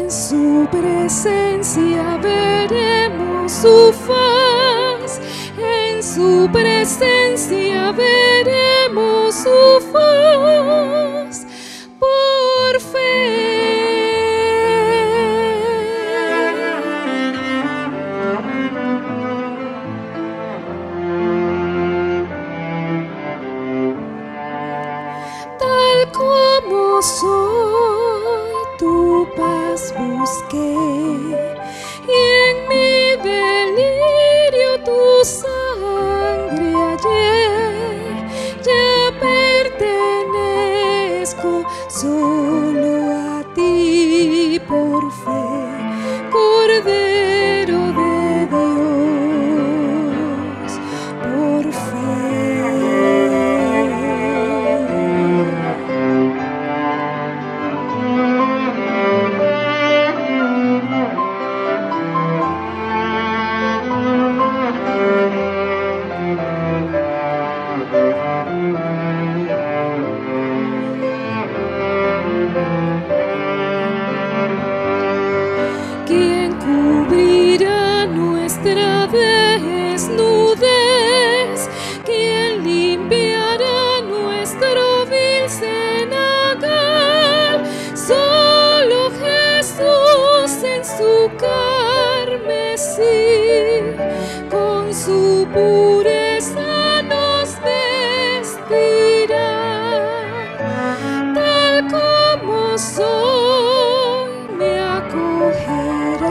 En su presencia veremos su faz, en su presencia veremos su faz, por fe. Tal como soy, tu paz busqué, y en mi delirio tu sangre hallé. Ya pertenezco solo a ti por fe, Cordero de Dios, por fe. ¿Quién cubrirá nuestra desnudez? ¿Quién limpiará nuestro vil cenagal? Solo Jesús en su carmesí, con su pureza nos vestirá. Tal como soy, me acogerás,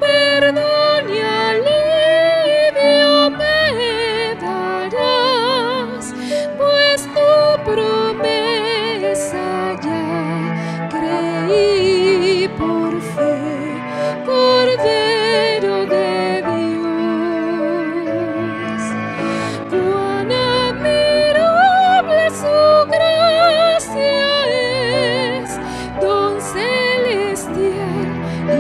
perdón y alivio me darás, pues tu promesa ya creí por fe, Cordero de Dios. Cuán admirable su gracia es, don celestial,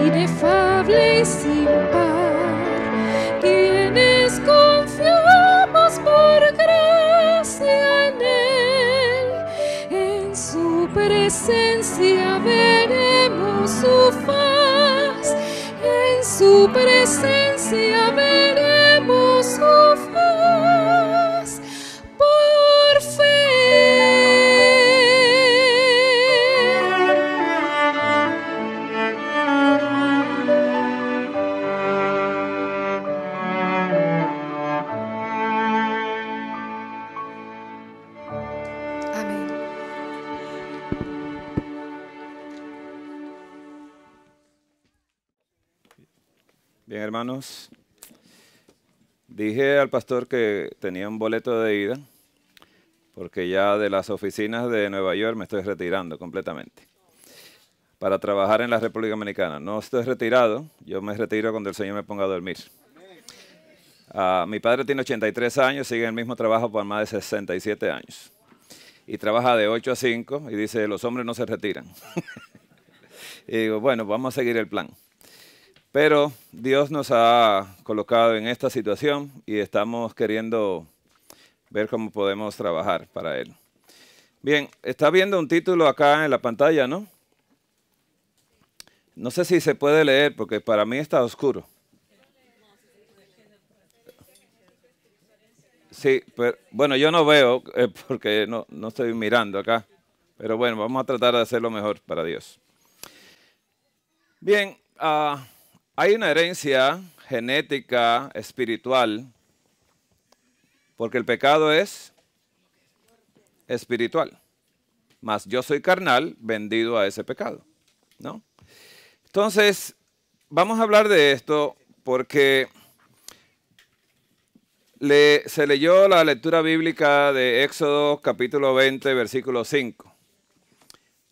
inefable y sin par, quienes confiamos por gracia en él. En su presencia veremos su faz, en su presencia veremos su faz, por fe. Amén. Bien, hermanos, dije al pastor que tenía un boleto de ida, porque ya de las oficinas de Nueva York me estoy retirando completamente para trabajar en la República Dominicana. No estoy retirado, yo me retiro cuando el Señor me ponga a dormir. Mi padre tiene 83 años, sigue en el mismo trabajo por más de 67 años. Y trabaja de 8 a 5 y dice, los hombres no se retiran. Y digo, bueno, vamos a seguir el plan. Pero Dios nos ha colocado en esta situación y estamos queriendo ver cómo podemos trabajar para Él. Bien, está viendo un título acá en la pantalla, ¿no? No sé si se puede leer porque para mí está oscuro. Sí, pero bueno, yo no veo porque no estoy mirando acá. Pero bueno, vamos a tratar de hacerlo mejor para Dios. Bien, hay una herencia genética, espiritual, porque el pecado es espiritual. Mas yo soy carnal, vendido a ese pecado, ¿no? Entonces, vamos a hablar de esto porque se leyó la lectura bíblica de Éxodo capítulo 20, versículo 5.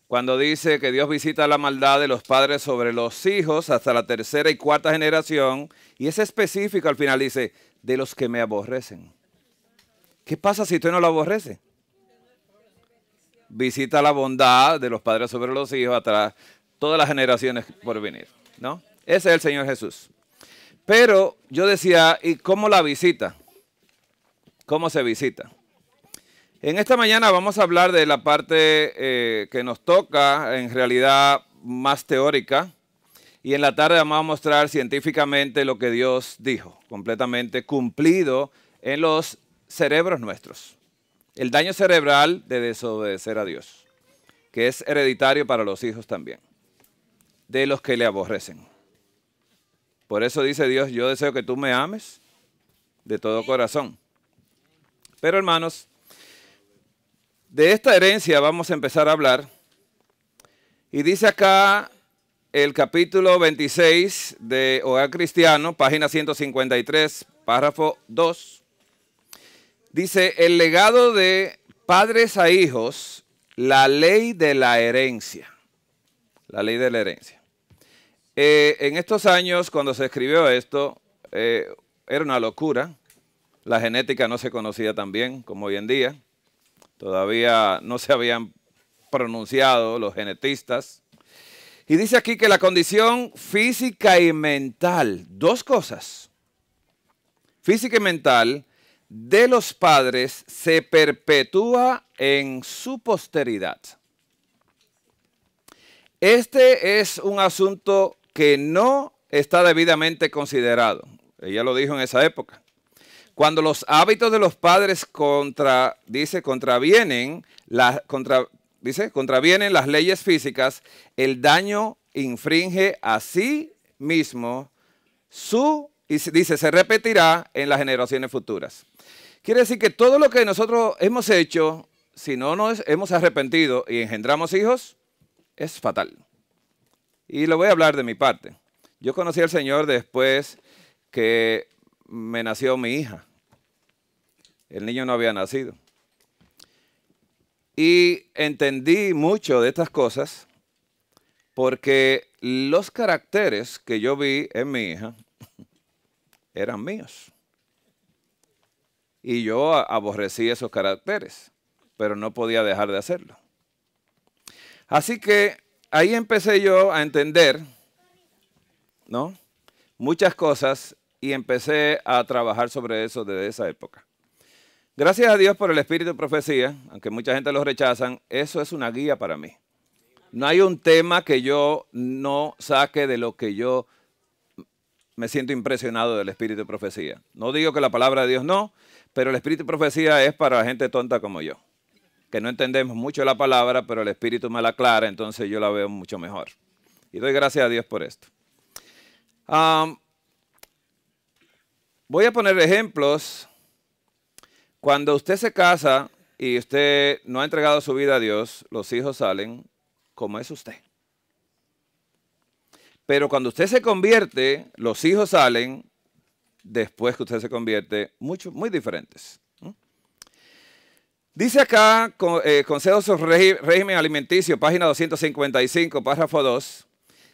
Cuando dice que Dios visita la maldad de los padres sobre los hijos hasta la tercera y cuarta generación, y es específico al final, dice, de los que me aborrecen. ¿Qué pasa si usted no lo aborrece? Visita la bondad de los padres sobre los hijos hasta todas las generaciones por venir, ¿no? Ese es el Señor Jesús. Pero yo decía, ¿y cómo la visita? ¿Cómo se visita? En esta mañana vamos a hablar de la parte que nos toca, en realidad, más teórica. Y en la tarde vamos a mostrar científicamente lo que Dios dijo, completamente cumplido en los cerebros nuestros. El daño cerebral de desobedecer a Dios, que es hereditario para los hijos también, de los que le aborrecen. Por eso dice Dios, yo deseo que tú me ames de todo corazón. Pero hermanos, de esta herencia vamos a empezar a hablar. Y dice acá el capítulo 26 de Hogar Cristiano, página 153, párrafo 2. Dice, el legado de padres a hijos, la ley de la herencia. La ley de la herencia. En estos años, cuando se escribió esto, era una locura. La genética no se conocía tan bien como hoy en día. Todavía no se habían pronunciado los genetistas. Y dice aquí que la condición física y mental, dos cosas, física y mental, de los padres se perpetúa en su posteridad. Este es un asunto que no está debidamente considerado. Ella lo dijo en esa época. Cuando los hábitos de los padres contravienen las leyes físicas, el daño infringe a sí mismo se repetirá en las generaciones futuras. Quiere decir que todo lo que nosotros hemos hecho, si no nos hemos arrepentido y engendramos hijos, es fatal. Y lo voy a hablar de mi parte. Yo conocí al Señor después que me nació mi hija. El niño no había nacido. Y entendí mucho de estas cosas porque los caracteres que yo vi en mi hija eran míos. Y yo aborrecí esos caracteres, pero no podía dejar de hacerlo. Así que ahí empecé yo a entender, ¿no?, muchas cosas y empecé a trabajar sobre eso desde esa época. Gracias a Dios por el espíritu de profecía, aunque mucha gente lo rechazan, eso es una guía para mí. No hay un tema que yo no saque de lo que yo me siento impresionado del espíritu de profecía. No digo que la palabra de Dios no, pero el espíritu de profecía es para gente tonta como yo, que no entendemos mucho la palabra, pero el espíritu me la aclara, entonces yo la veo mucho mejor. Y doy gracias a Dios por esto. Voy a poner ejemplos. Cuando usted se casa y usted no ha entregado su vida a Dios, los hijos salen como es usted. Pero cuando usted se convierte, los hijos salen después que usted se convierte muy diferentes. Dice acá, Consejos sobre Régimen Alimenticio, página 255, párrafo 2.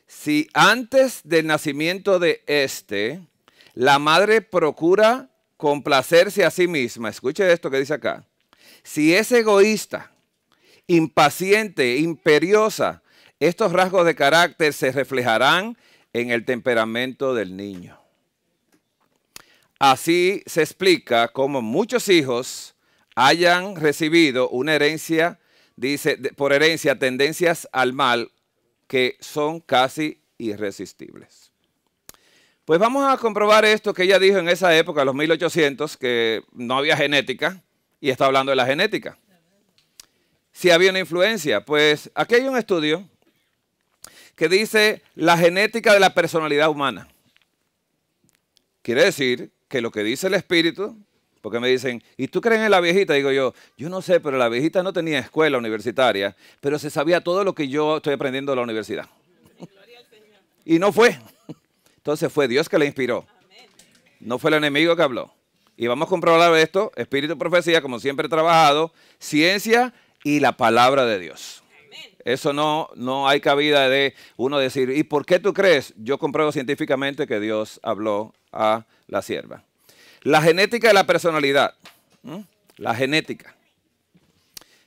Si antes del nacimiento de la madre procura complacerse a sí misma, escuche esto que dice acá, si es egoísta, impaciente, imperiosa, estos rasgos de carácter se reflejarán en el temperamento del niño. Así se explica cómo muchos hijos hayan recibido una herencia, dice, por herencia, tendencias al mal que son casi irresistibles. Pues vamos a comprobar esto que ella dijo en esa época, los 1800, que no había genética, y está hablando de la genética. Si había una influencia, pues aquí hay un estudio que dice la genética de la personalidad humana. Quiere decir que lo que dice el espíritu, porque me dicen, ¿y tú crees en la viejita? Digo yo no sé, pero la viejita no tenía escuela universitaria, pero se sabía todo lo que yo estoy aprendiendo en la universidad. Y no fue. Entonces fue Dios que le inspiró. No fue el enemigo que habló. Y vamos a comprobar esto, espíritu de profecía, como siempre he trabajado, ciencia y la palabra de Dios. Eso no hay cabida de uno decir, ¿y por qué tú crees? Yo compruebo científicamente que Dios habló a la sierva. La genética de la personalidad. La genética.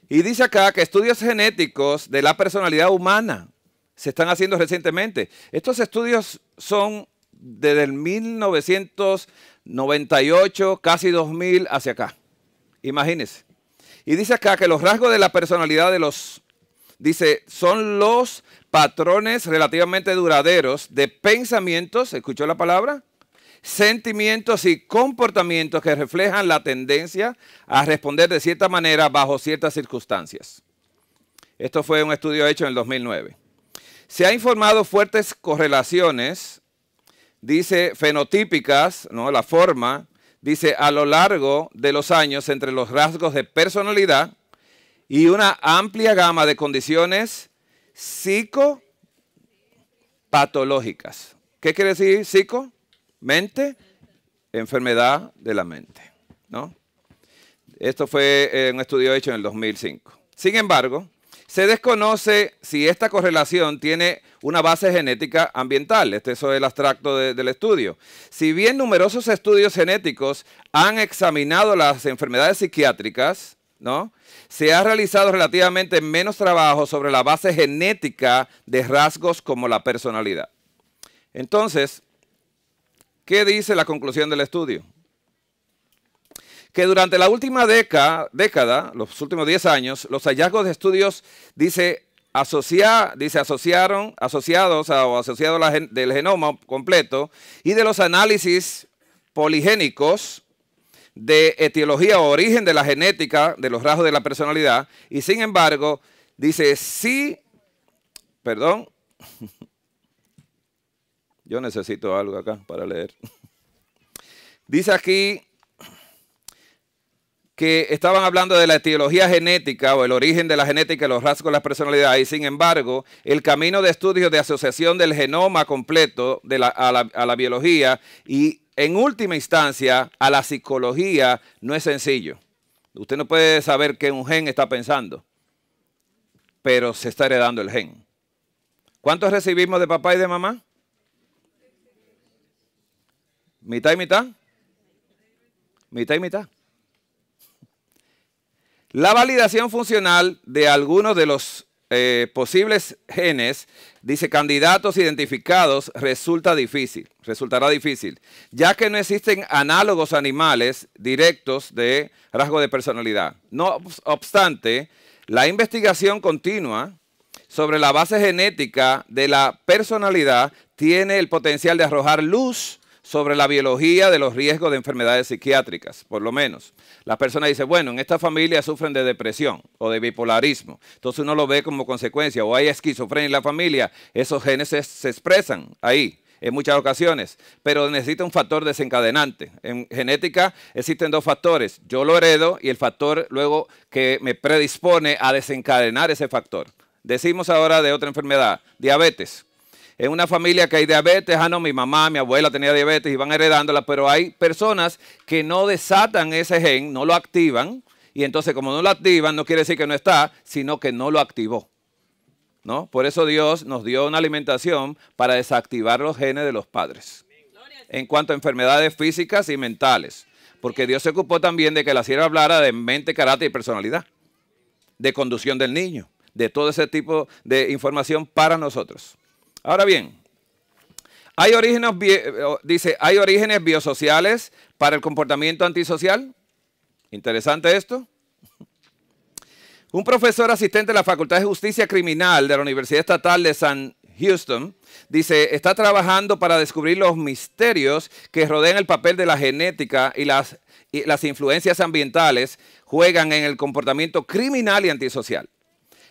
Y dice acá que estudios genéticos de la personalidad humana se están haciendo recientemente. Estos estudios son desde el 1998, casi 2000 hacia acá. Imagínense. Y dice acá que los rasgos de la personalidad son los patrones relativamente duraderos de pensamientos, ¿escuchó la palabra? Sentimientos y comportamientos que reflejan la tendencia a responder de cierta manera bajo ciertas circunstancias. Esto fue un estudio hecho en el 2009. Se ha informado fuertes correlaciones, dice, fenotípicas, ¿no? La forma, dice, a lo largo de los años entre los rasgos de personalidad y una amplia gama de condiciones psicopatológicas. ¿Qué quiere decir psico? Mente, enfermedad de la mente, ¿no? Esto fue un estudio hecho en el 2005. Sin embargo, se desconoce si esta correlación tiene una base genética ambiental. Eso es el abstracto del estudio. Si bien numerosos estudios genéticos han examinado las enfermedades psiquiátricas, ¿no? Se ha realizado relativamente menos trabajo sobre la base genética de rasgos como la personalidad. Entonces, ¿qué dice la conclusión del estudio? Que durante la última década, los últimos 10 años, los hallazgos de estudios, asociados del genoma completo y de los análisis poligénicos de etiología o origen de la genética de los rasgos de la personalidad, y sin embargo, dice yo necesito algo acá para leer. Dice aquí que estaban hablando de la etiología genética o el origen de la genética y los rasgos de la personalidad, y sin embargo, el camino de estudios de asociación del genoma completo a la biología y en última instancia a la psicología no es sencillo. Usted no puede saber qué un gen está pensando, pero se está heredando el gen. ¿Cuántos recibimos de papá y de mamá? ¿Mitad y mitad? ¿Mitad y mitad? La validación funcional de algunos de los posibles genes, dice, candidatos identificados, resultará difícil, ya que no existen análogos animales directos de rasgos de personalidad. No obstante, la investigación continua sobre la base genética de la personalidad tiene el potencial de arrojar luz sobre la biología de los riesgos de enfermedades psiquiátricas, por lo menos. La persona dice, bueno, en esta familia sufren de depresión o de bipolarismo, entonces uno lo ve como consecuencia, o hay esquizofrenia en la familia, esos genes se expresan ahí en muchas ocasiones, pero necesita un factor desencadenante. En genética existen dos factores, yo lo heredo y el factor luego que me predispone a desencadenar ese factor. Decimos ahora de otra enfermedad, diabetes. En una familia que hay diabetes, no, mi mamá, mi abuela tenía diabetes y van heredándola, pero hay personas que no desatan ese gen, no lo activan, y entonces como no lo activan, no quiere decir que no está, sino que no lo activó, ¿no? Por eso Dios nos dio una alimentación para desactivar los genes de los padres, en cuanto a enfermedades físicas y mentales, porque Dios se ocupó también de que la sierva hablara de mente, carácter y personalidad, de conducción del niño, de todo ese tipo de información para nosotros. Ahora bien, hay orígenes biosociales para el comportamiento antisocial. Interesante esto. Un profesor asistente de la Facultad de Justicia Criminal de la Universidad Estatal de San Houston dice, está trabajando para descubrir los misterios que rodean el papel de la genética y las influencias ambientales juegan en el comportamiento criminal y antisocial.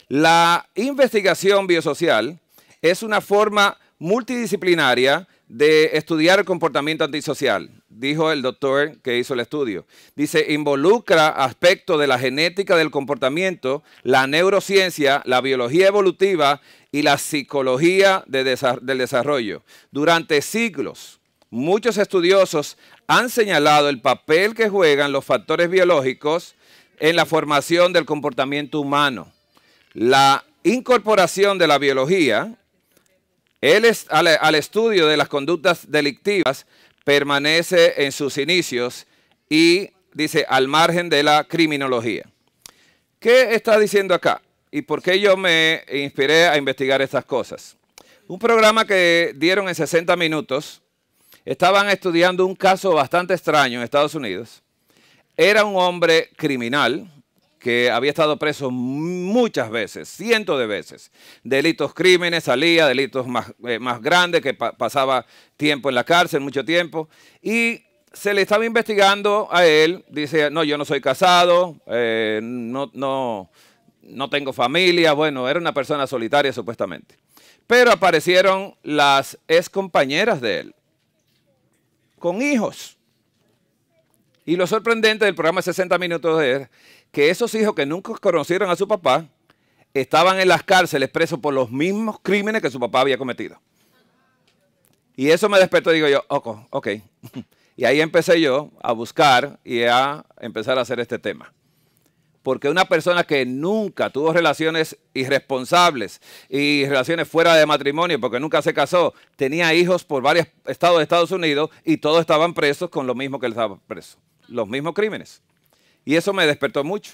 La investigación biosocial es una forma multidisciplinaria de estudiar el comportamiento antisocial, dijo el doctor que hizo el estudio. Dice, involucra aspectos de la genética del comportamiento, la neurociencia, la biología evolutiva y la psicología del desarrollo. Durante siglos, muchos estudiosos han señalado el papel que juegan los factores biológicos en la formación del comportamiento humano. La incorporación de la biología al estudio de las conductas delictivas permanece en sus inicios y, dice, al margen de la criminología. ¿Qué está diciendo acá? ¿Y por qué yo me inspiré a investigar estas cosas? Un programa que dieron en 60 minutos, estaban estudiando un caso bastante extraño en Estados Unidos. Era un hombre criminal que había estado preso muchas veces, cientos de veces. Delitos, crímenes, salía, delitos más grandes, que pasaba tiempo en la cárcel, mucho tiempo. Y se le estaba investigando a él, dice, no, yo no soy casado, no tengo familia. Bueno, era una persona solitaria supuestamente. Pero aparecieron las ex compañeras de él, con hijos. Y lo sorprendente del programa 60 Minutos es que esos hijos que nunca conocieron a su papá estaban en las cárceles presos por los mismos crímenes que su papá había cometido. Y eso me despertó y digo yo, ok. Y ahí empecé yo a buscar y a empezar a hacer este tema. Porque una persona que nunca tuvo relaciones irresponsables y relaciones fuera de matrimonio, porque nunca se casó, tenía hijos por varios estados de Estados Unidos y todos estaban presos con lo mismo que él estaba preso, los mismos crímenes. Y eso me despertó mucho.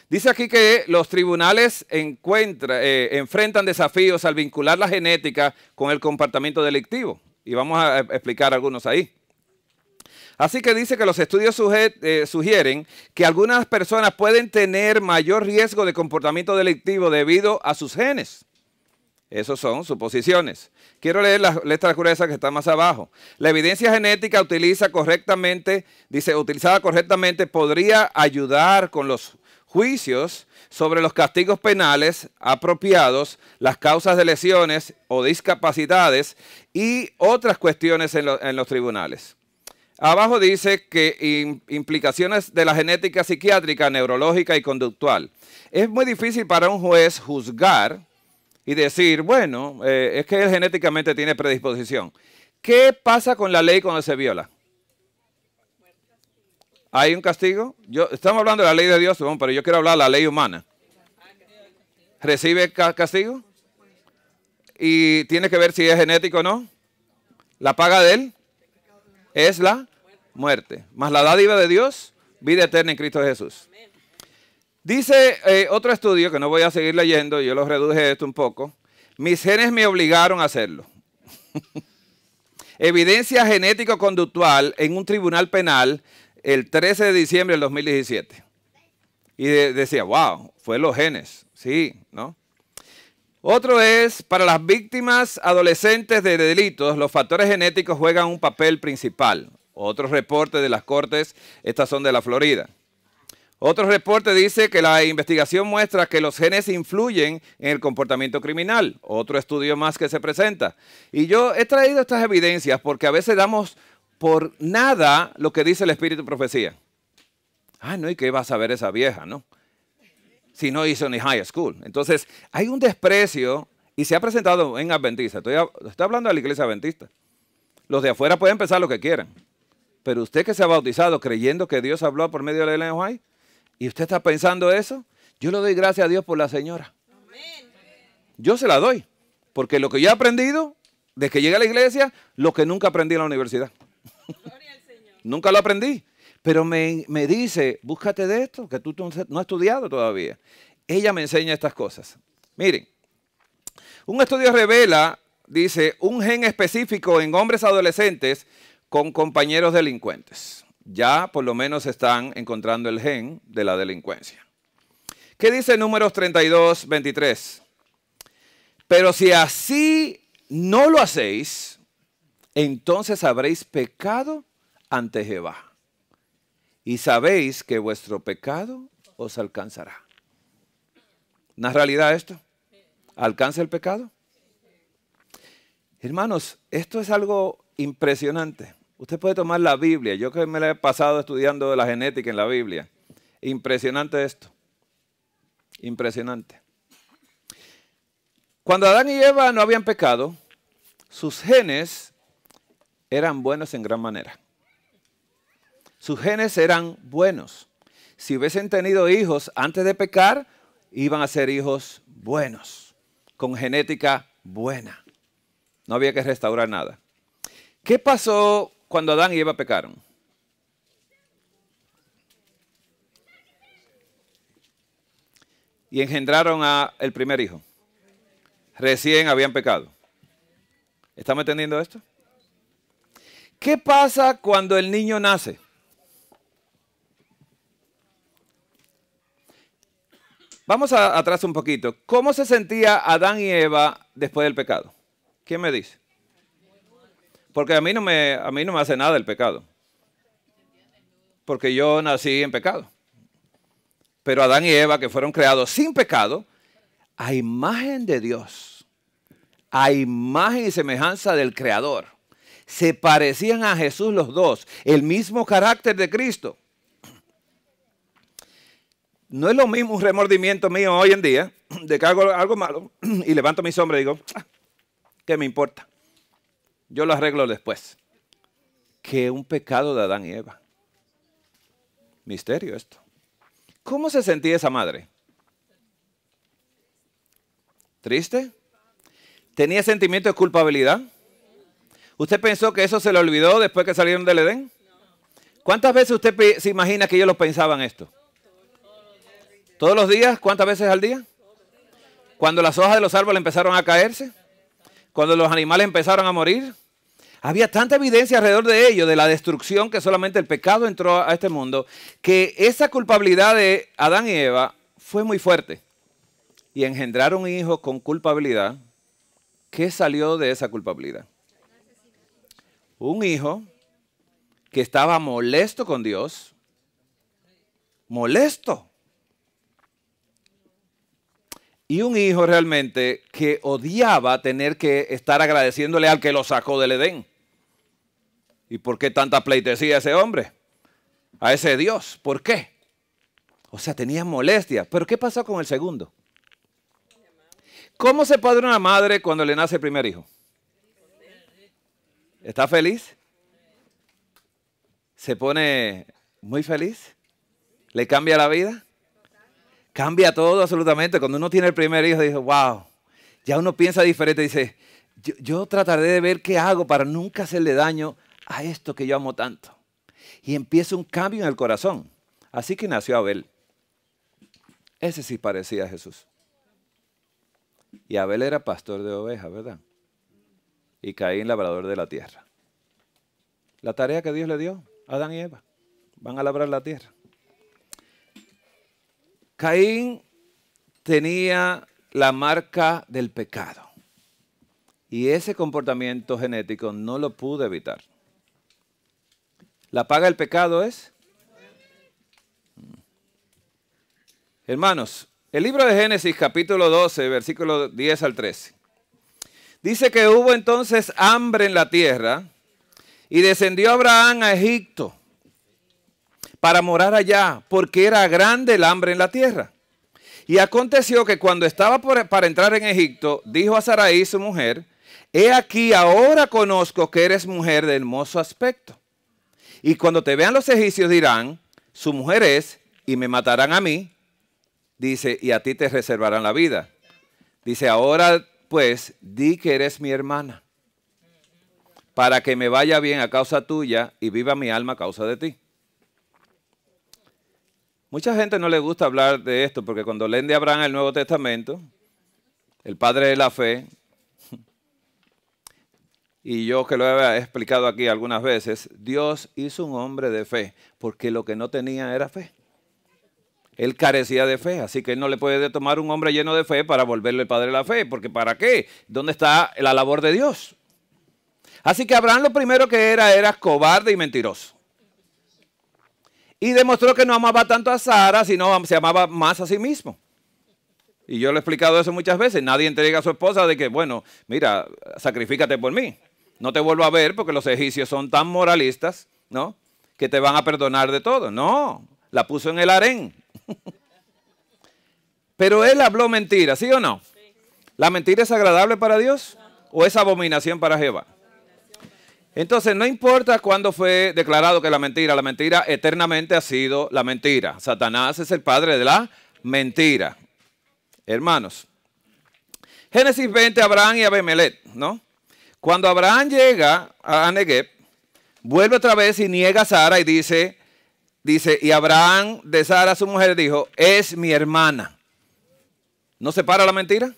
Dice aquí que los tribunales enfrentan desafíos al vincular la genética con el comportamiento delictivo. Y vamos a explicar algunos ahí. Así que dice que los estudios sugieren que algunas personas pueden tener mayor riesgo de comportamiento delictivo debido a sus genes. Esas son suposiciones. Quiero leer la letra gruesa que está más abajo. La evidencia genética utilizada correctamente podría ayudar con los juicios sobre los castigos penales apropiados, las causas de lesiones o discapacidades y otras cuestiones en los tribunales. Abajo dice que implicaciones de la genética psiquiátrica, neurológica y conductual. Es muy difícil para un juez juzgar y decir, bueno, es que él genéticamente tiene predisposición. ¿Qué pasa con la ley cuando se viola? ¿Hay un castigo? Estamos hablando de la ley de Dios, pero yo quiero hablar de la ley humana. ¿Recibe castigo? Y tiene que ver si es genético o no. ¿La paga de él? Es la muerte. Más la dádiva de Dios, vida eterna en Cristo Jesús. Dice otro estudio, que no voy a seguir leyendo, yo lo reduje esto un poco. Mis genes me obligaron a hacerlo. Evidencia genético-conductual en un tribunal penal el 13 de diciembre del 2017. Y decía, wow, fue los genes. Sí, ¿no? Otro es, para las víctimas adolescentes de delitos, los factores genéticos juegan un papel principal. Otros reportes de las cortes, estas son de la Florida. Otro reporte dice que la investigación muestra que los genes influyen en el comportamiento criminal. Otro estudio más que se presenta. Y yo he traído estas evidencias porque a veces damos por nada lo que dice el Espíritu de Profecía. Ah, no, ¿y qué va a saber esa vieja, no? Si no hizo ni high school. Entonces, hay un desprecio y se ha presentado en Adventista. Estoy hablando de la iglesia adventista. Los de afuera pueden pensar lo que quieran. Pero usted que se ha bautizado creyendo que Dios habló por medio de Ellen White, y usted está pensando eso, yo le doy gracias a Dios por la señora. Yo se la doy. Porque lo que yo he aprendido, desde que llegué a la iglesia, lo que nunca aprendí en la universidad. Nunca lo aprendí. Pero me dice, búscate de esto, que tú no has estudiado todavía. Ella me enseña estas cosas. Miren, un estudio revela, dice, un gen específico en hombres adolescentes con compañeros delincuentes. Ya por lo menos están encontrando el gen de la delincuencia. ¿Qué dice Números 32, 23? Pero si así no lo hacéis, entonces habréis pecado ante Jehová. Y sabéis que vuestro pecado os alcanzará. ¿No es realidad esto? ¿Alcanza el pecado? Hermanos, esto es algo impresionante. Usted puede tomar la Biblia. Yo que me la he pasado estudiando la genética en la Biblia. Impresionante esto. Impresionante. Cuando Adán y Eva no habían pecado, sus genes eran buenos en gran manera. Sus genes eran buenos. Si hubiesen tenido hijos antes de pecar, iban a ser hijos buenos, con genética buena. No había que restaurar nada. ¿Qué pasó cuando Adán y Eva pecaron? Y engendraron al primer hijo. Recién habían pecado. ¿Estamos entendiendo esto? ¿Qué pasa cuando el niño nace? Vamos atrás un poquito. ¿Cómo se sentía Adán y Eva después del pecado? ¿Quién me dice? Porque a mí no me hace nada el pecado. Porque yo nací en pecado. Pero Adán y Eva, que fueron creados sin pecado, a imagen de Dios, a imagen y semejanza del Creador, se parecían a Jesús los dos, el mismo carácter de Cristo. No es lo mismo un remordimiento mío hoy en día, de que hago algo malo y levanto mis hombros y digo, ¿qué me importa? Yo lo arreglo después. Que un pecado de Adán y Eva. Misterio esto. ¿Cómo se sentía esa madre? ¿Triste? ¿Tenía sentimiento de culpabilidad? ¿Usted pensó que eso se le olvidó después que salieron del Edén? ¿Cuántas veces usted se imagina que ellos lo pensaban esto? ¿Todos los días? ¿Cuántas veces al día? Cuando las hojas de los árboles empezaron a caerse, cuando los animales empezaron a morir, había tanta evidencia alrededor de ellos, de la destrucción, que solamente el pecado entró a este mundo, que esa culpabilidad de Adán y Eva fue muy fuerte. Y engendraron un hijo con culpabilidad. ¿Qué salió de esa culpabilidad? Un hijo que estaba molesto con Dios. Molesto. Y un hijo realmente que odiaba tener que estar agradeciéndole al que lo sacó del Edén. ¿Y por qué tanta pleitesía a ese hombre? A ese Dios. ¿Por qué? O sea, tenía molestia. ¿Pero qué pasó con el segundo? ¿Cómo se padre una madre cuando le nace el primer hijo? ¿Está feliz? ¿Se pone muy feliz? ¿Le cambia la vida? Cambia todo absolutamente. Cuando uno tiene el primer hijo, dice, wow, ya uno piensa diferente. Dice, yo trataré de ver qué hago para nunca hacerle daño a esto que yo amo tanto. Y empieza un cambio en el corazón. Así que nació Abel. Ese sí parecía a Jesús. Y Abel era pastor de ovejas, ¿verdad? Y Caín labrador de la tierra. La tarea que Dios le dio a Adán y Eva. Van a labrar la tierra. Caín tenía la marca del pecado. Y ese comportamiento genético no lo pudo evitar. ¿La paga del pecado es? Hermanos, el libro de Génesis capítulo 12, versículo 10 al 13. Dice que hubo entonces hambre en la tierra y descendió Abraham a Egipto para morar allá, porque era grande el hambre en la tierra. Y aconteció que cuando estaba para entrar en Egipto, dijo a Sarai su mujer, he aquí ahora conozco que eres mujer de hermoso aspecto. Y cuando te vean los egipcios dirán, su mujer es, y me matarán a mí. Dice, y a ti te reservarán la vida. Dice, ahora pues, di que eres mi hermana, para que me vaya bien a causa tuya y viva mi alma a causa de ti. Mucha gente no le gusta hablar de esto, porque cuando leen de Abraham el Nuevo Testamento, el padre de la fe, y yo que lo he explicado aquí algunas veces, Dios hizo un hombre de fe, porque lo que no tenía era fe. Él carecía de fe, así que él no le puede tomar un hombre lleno de fe para volverle el padre de la fe, porque ¿para qué? ¿Dónde está la labor de Dios? Así que Abraham lo primero que era cobarde y mentiroso. Y demostró que no amaba tanto a Sara, sino se amaba más a sí mismo. Y yo le he explicado eso muchas veces. Nadie entrega a su esposa de que, bueno, mira, sacrifícate por mí. No te vuelvo a ver porque los egipcios son tan moralistas, ¿no? Que te van a perdonar de todo. No, la puso en el harén. Pero él habló mentira, ¿sí o no? ¿La mentira es agradable para Dios o es abominación para Jehová? Entonces, no importa cuándo fue declarado que la mentira eternamente ha sido la mentira. Satanás es el padre de la mentira. Hermanos, Génesis 20, Abraham y Abimelech, ¿no? Cuando Abraham llega a Negev, vuelve otra vez y niega a Sara y dice, y Abraham de Sara, su mujer, dijo, es mi hermana. ¿No se para la mentira?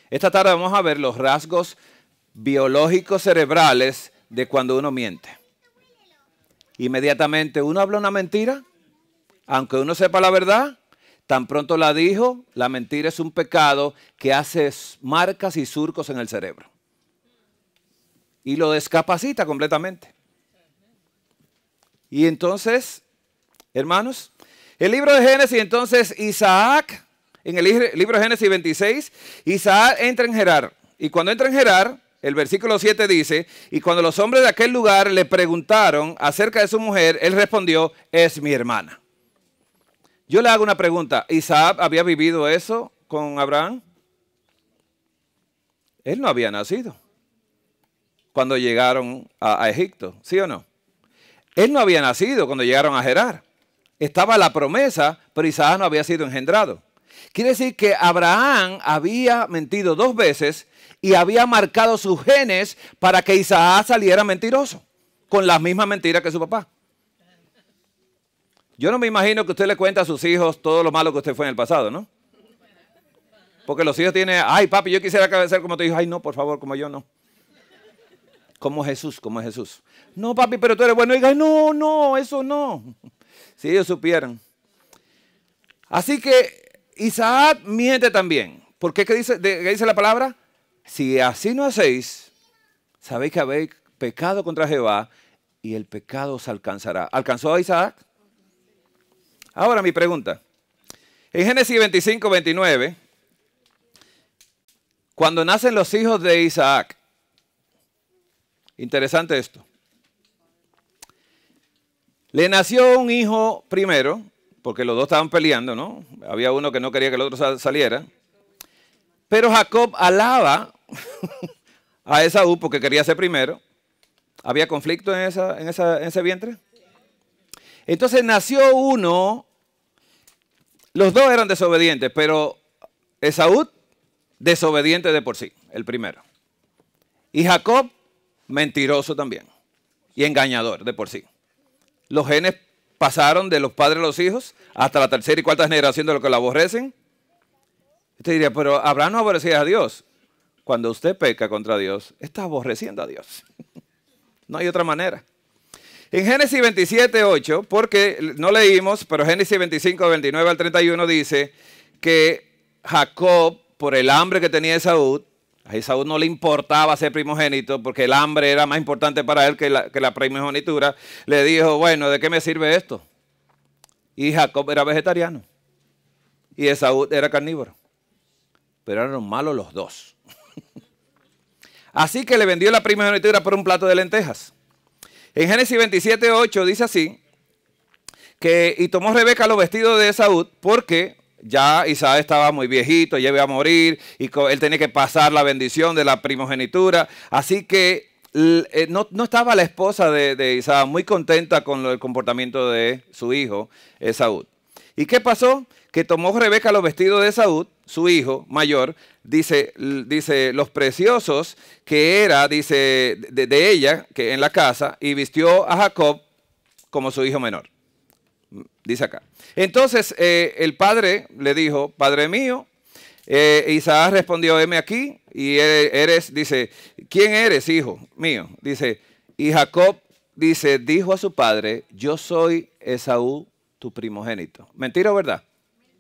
Esta tarde vamos a ver los rasgos biológicos cerebrales de cuando uno miente. Inmediatamente uno habla una mentira, aunque uno sepa la verdad, Tan pronto la dijo, la mentira es un pecado que hace marcas y surcos en el cerebro. Y lo discapacita completamente. Y entonces, hermanos, el libro de Génesis, entonces Isaac, en el libro de Génesis 26, Isaac entra en Gerar. Y cuando entra en Gerar, el versículo 7 dice, y cuando los hombres de aquel lugar le preguntaron acerca de su mujer, él respondió, es mi hermana. Yo le hago una pregunta, ¿Isaac había vivido eso con Abraham? Él no había nacido cuando llegaron a Egipto, ¿sí o no? Él no había nacido cuando llegaron a Gerar. Estaba la promesa, pero Isaac no había sido engendrado. Quiere decir que Abraham había mentido 2 veces y había marcado sus genes para que Isaac saliera mentiroso, con las mismas mentiras que su papá. Yo no me imagino que usted le cuente a sus hijos todo lo malo que usted fue en el pasado, ¿no? Porque los hijos tienen, ay papi, yo quisiera ser como tu hijo. Ay no, por favor, como yo no. Como Jesús, como Jesús. No papi, pero tú eres bueno. Y diga, no, no, eso no. Si ellos supieran. Así que Isaac miente también. ¿Por qué? ¿Qué dice la palabra? Si así no hacéis, sabéis que habéis pecado contra Jehová y el pecado os alcanzará. ¿Alcanzó a Isaac? Ahora mi pregunta. En Génesis 25, 29, cuando nacen los hijos de Isaac, interesante esto. Le nació un hijo primero, porque los dos estaban peleando, ¿no? Había uno que no quería que el otro saliera. Pero Jacob alaba a Esaú porque quería ser primero. ¿Había conflicto en ese vientre? Entonces nació uno, los dos eran desobedientes, pero Esaú desobediente de por sí, el primero. Y Jacob mentiroso también y engañador de por sí. Los genes pasaron de los padres a los hijos hasta la tercera y cuarta generación de los que lo aborrecen. Usted diría, pero Abraham no aborrecía a Dios. Cuando usted peca contra Dios, está aborreciendo a Dios. No hay otra manera. En Génesis 27, 8, porque no leímos, pero Génesis 25, 29 al 31 dice que Jacob, por el hambre que tenía Esaú, a Esaú no le importaba ser primogénito porque el hambre era más importante para él que la primogenitura, le dijo, bueno, ¿de qué me sirve esto? Y Jacob era vegetariano y Esaú era carnívoro, pero eran malos los dos. Así que le vendió la primogenitura por un plato de lentejas. En Génesis 27, 8 dice así, y tomó Rebeca los vestidos de Esaú porque ya Isaac estaba muy viejito, ya iba a morir y él tenía que pasar la bendición de la primogenitura. Así que no estaba la esposa de Isaac muy contenta con el comportamiento de su hijo Esaú. ¿Y qué pasó? Que tomó Rebeca los vestidos de Esaú, su hijo mayor, dice los preciosos que era, dice, de ella, que en la casa, y vistió a Jacob como su hijo menor. Dice acá. Entonces el padre le dijo, padre mío, Isaac respondió, heme aquí, y dice, ¿quién eres, hijo mío? Dice, y Jacob, dice, dijo a su padre, yo soy Esaú, tu primogénito. ¿Mentira o verdad?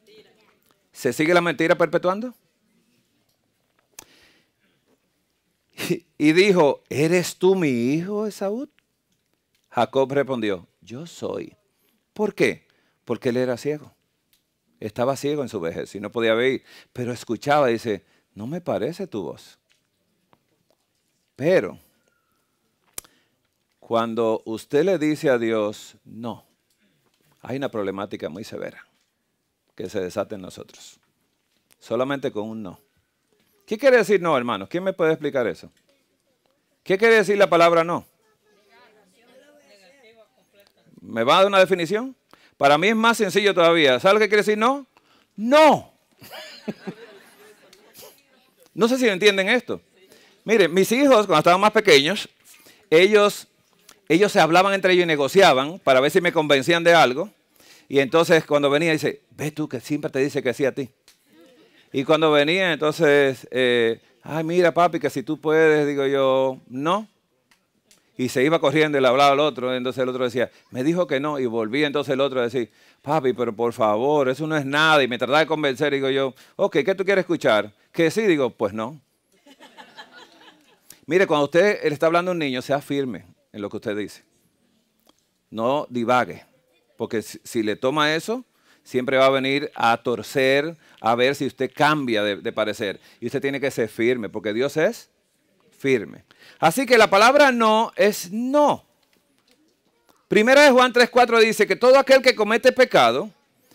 Mentira. ¿Se sigue la mentira perpetuando? Y dijo, ¿eres tú mi hijo, Esaú? Jacob respondió, yo soy. ¿Por qué? Porque él era ciego. Estaba ciego en su vejez y no podía ver, pero escuchaba y dice, no me parece tu voz. Pero cuando usted le dice a Dios, no, hay una problemática muy severa que se desata en nosotros. Solamente con un no. ¿Qué quiere decir no, hermanos? ¿Quién me puede explicar eso? ¿Qué quiere decir la palabra no? ¿Me va a dar una definición? Para mí es más sencillo todavía. ¿Sabe lo que quiere decir no? ¡No! No sé si entienden esto. Miren, mis hijos, cuando estaban más pequeños, ellos se hablaban entre ellos y negociaban para ver si me convencían de algo. Y entonces cuando venía dice, ve tú que siempre te dice que sí a ti. Y cuando venía entonces, ay mira papi, que si tú puedes, digo yo, no. Y se iba corriendo y le hablaba al otro. Entonces el otro decía, me dijo que no. Y volvía entonces el otro a decir, papi, pero por favor, eso no es nada. Y me trataba de convencer. Y digo yo, ok, ¿qué tú quieres escuchar? Que sí, digo, pues no. Mire, cuando usted le está hablando a un niño, sea firme en lo que usted dice. No divague. Porque si le toma eso, siempre va a venir a torcer, a ver si usted cambia de parecer. Y usted tiene que ser firme, porque Dios es firme. Así que la palabra no es no. Primera de Juan 3:4 dice que todo aquel que comete pecado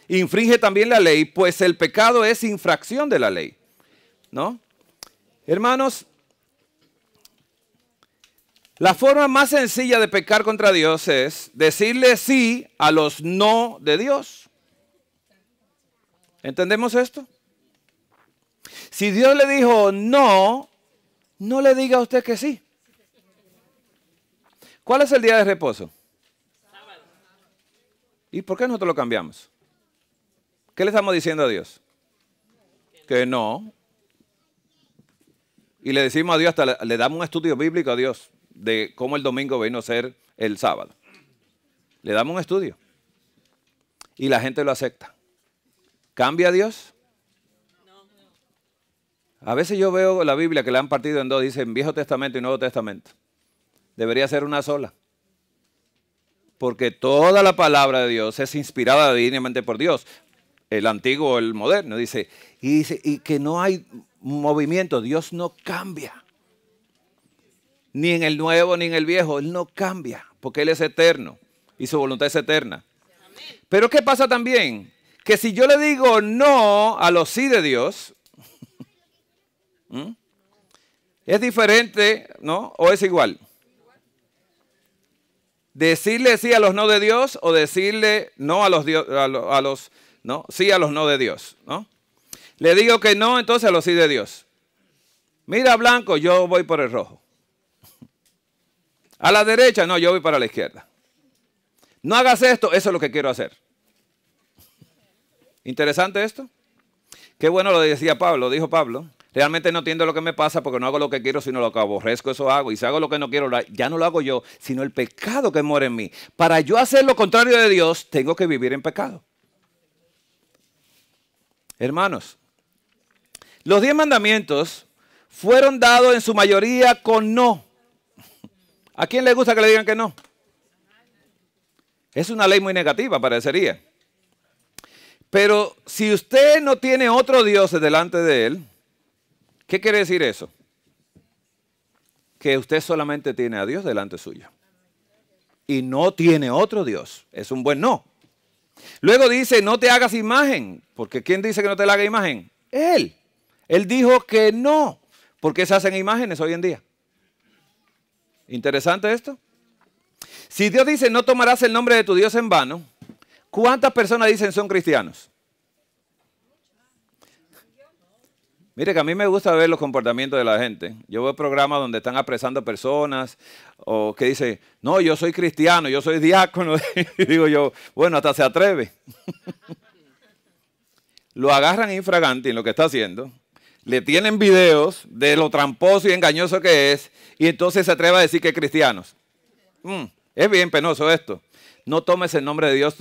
infringe también la ley, pues el pecado es infracción de la ley. ¿No? Hermanos, la forma más sencilla de pecar contra Dios es decirle sí a los no de Dios. ¿Entendemos esto? Si Dios le dijo no, no le diga a usted que sí. ¿Cuál es el día de reposo? Sábado. ¿Y por qué nosotros lo cambiamos? ¿Qué le estamos diciendo a Dios? Que no. Y le decimos a Dios, hasta le damos un estudio bíblico a Dios de cómo el domingo vino a ser el sábado. Le damos un estudio. Y la gente lo acepta. ¿Cambia a Dios? A veces yo veo la Biblia que la han partido en dos, dicen Viejo Testamento y Nuevo Testamento. Debería ser una sola. Porque toda la palabra de Dios es inspirada divinamente por Dios. El antiguo o el moderno. Dice y que no hay movimiento. Dios no cambia. Ni en el nuevo ni en el viejo. Él no cambia. Porque Él es eterno. Y su voluntad es eterna. Pero ¿qué pasa también? Que si yo le digo no a los sí de Dios, ¿es diferente, no? ¿O es igual? Decirle sí a los no de Dios o decirle no a los no, sí a los no de Dios, ¿no? Le digo que no, entonces a los sí de Dios. Mira, blanco, yo voy por el rojo. A la derecha, no, yo voy para la izquierda. No hagas esto, eso es lo que quiero hacer. ¿Interesante esto? Qué bueno lo decía Pablo, dijo Pablo. Realmente no entiendo lo que me pasa porque no hago lo que quiero, sino lo que aborrezco, eso hago. Y si hago lo que no quiero, ya no lo hago yo, sino el pecado que mora en mí. Para yo hacer lo contrario de Dios, tengo que vivir en pecado. Hermanos, los 10 mandamientos fueron dados en su mayoría con no. ¿A quién le gusta que le digan que no? Es una ley muy negativa, parecería. Pero si usted no tiene otro Dios delante de Él, ¿qué quiere decir eso? Que usted solamente tiene a Dios delante suyo. Y no tiene otro Dios. Es un buen no. Luego dice, no te hagas imagen. Porque ¿quién dice que no te le haga imagen? Él. Él dijo que no. ¿Por qué se hacen imágenes hoy en día? ¿Interesante esto? Si Dios dice, no tomarás el nombre de tu Dios en vano, ¿cuántas personas dicen son cristianos? Mire que a mí me gusta ver los comportamientos de la gente. Yo veo programas donde están apresando personas o que dicen, no, yo soy cristiano, yo soy diácono. Y digo yo, bueno, hasta se atreve. Lo agarran infraganti en lo que está haciendo. Le tienen videos de lo tramposo y engañoso que es. Y entonces se atreve a decir que es cristiano. Es bien penoso esto. No tomes el nombre de Dios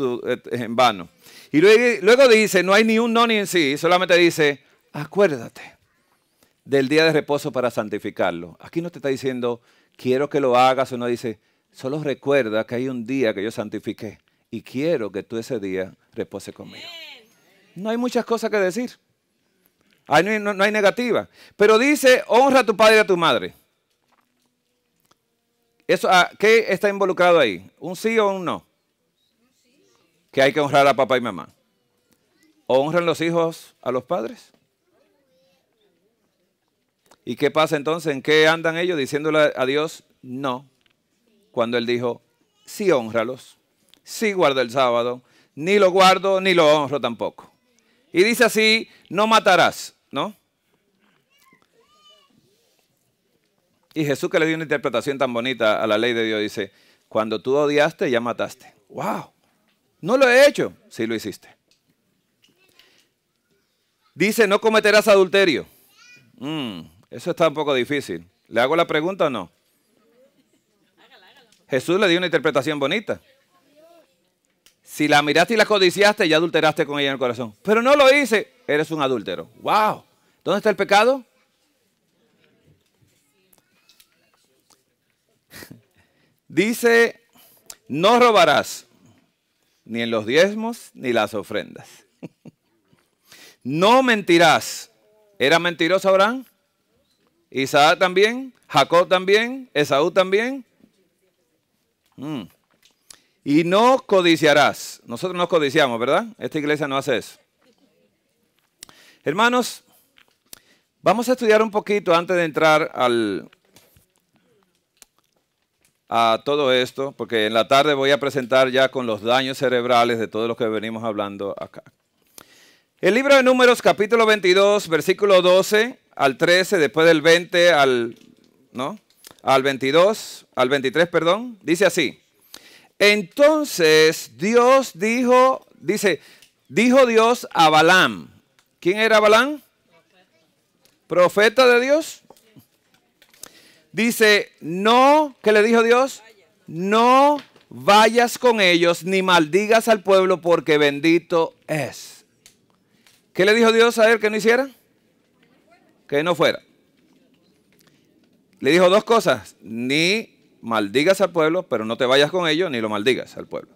en vano. Y luego dice, no hay ni un no ni en sí. Solamente dice, acuérdate del día de reposo para santificarlo. Aquí no te está diciendo, quiero que lo hagas. Uno dice, solo recuerda que hay un día que yo santifiqué. Y quiero que tú ese día repose conmigo. No hay muchas cosas que decir. No hay negativa. Pero dice, honra a tu padre y a tu madre. Eso, ¿qué está involucrado ahí? ¿Un sí o un no? Que hay que honrar a papá y mamá. ¿Honran los hijos a los padres? ¿Y qué pasa entonces? ¿En qué andan ellos diciéndole a Dios no? Cuando Él dijo, sí hónralos, sí guardo el sábado, ni lo guardo ni lo honro tampoco. Y dice así, no matarás, ¿no? Y Jesús, que le dio una interpretación tan bonita a la ley de Dios, dice, cuando tú odiaste, ya mataste. ¡Wow! No lo he hecho. Sí lo hiciste. Dice, no cometerás adulterio. Eso está un poco difícil. ¿Le hago la pregunta o no? Jesús le dio una interpretación bonita. Si la miraste y la codiciaste, ya adulteraste con ella en el corazón. Pero no lo hice, eres un adúltero. ¡Wow! ¿Dónde está el pecado? Dice, no robarás, ni en los diezmos, ni las ofrendas. No mentirás. ¿Era mentiroso Abraham? Isaac también, Jacob también, Esaú también. Y no codiciarás. Nosotros no codiciamos, ¿verdad? Esta iglesia no hace eso. Hermanos, vamos a estudiar un poquito antes de entrar a todo esto, porque en la tarde voy a presentar ya con los daños cerebrales de todo lo que venimos hablando acá. El libro de Números, capítulo 22, versículo 12 al 13, después del 20 al 22, al 23, perdón, dice así. Entonces Dios dijo Dios a Balaam. ¿Quién era Balaam? ¿Profeta de Dios? Dice, no, ¿qué le dijo Dios? No vayas con ellos ni maldigas al pueblo porque bendito es. ¿Qué le dijo Dios a él que no hiciera? Que no fuera. Le dijo dos cosas, ni maldigas al pueblo, pero no te vayas con ellos, ni lo maldigas al pueblo.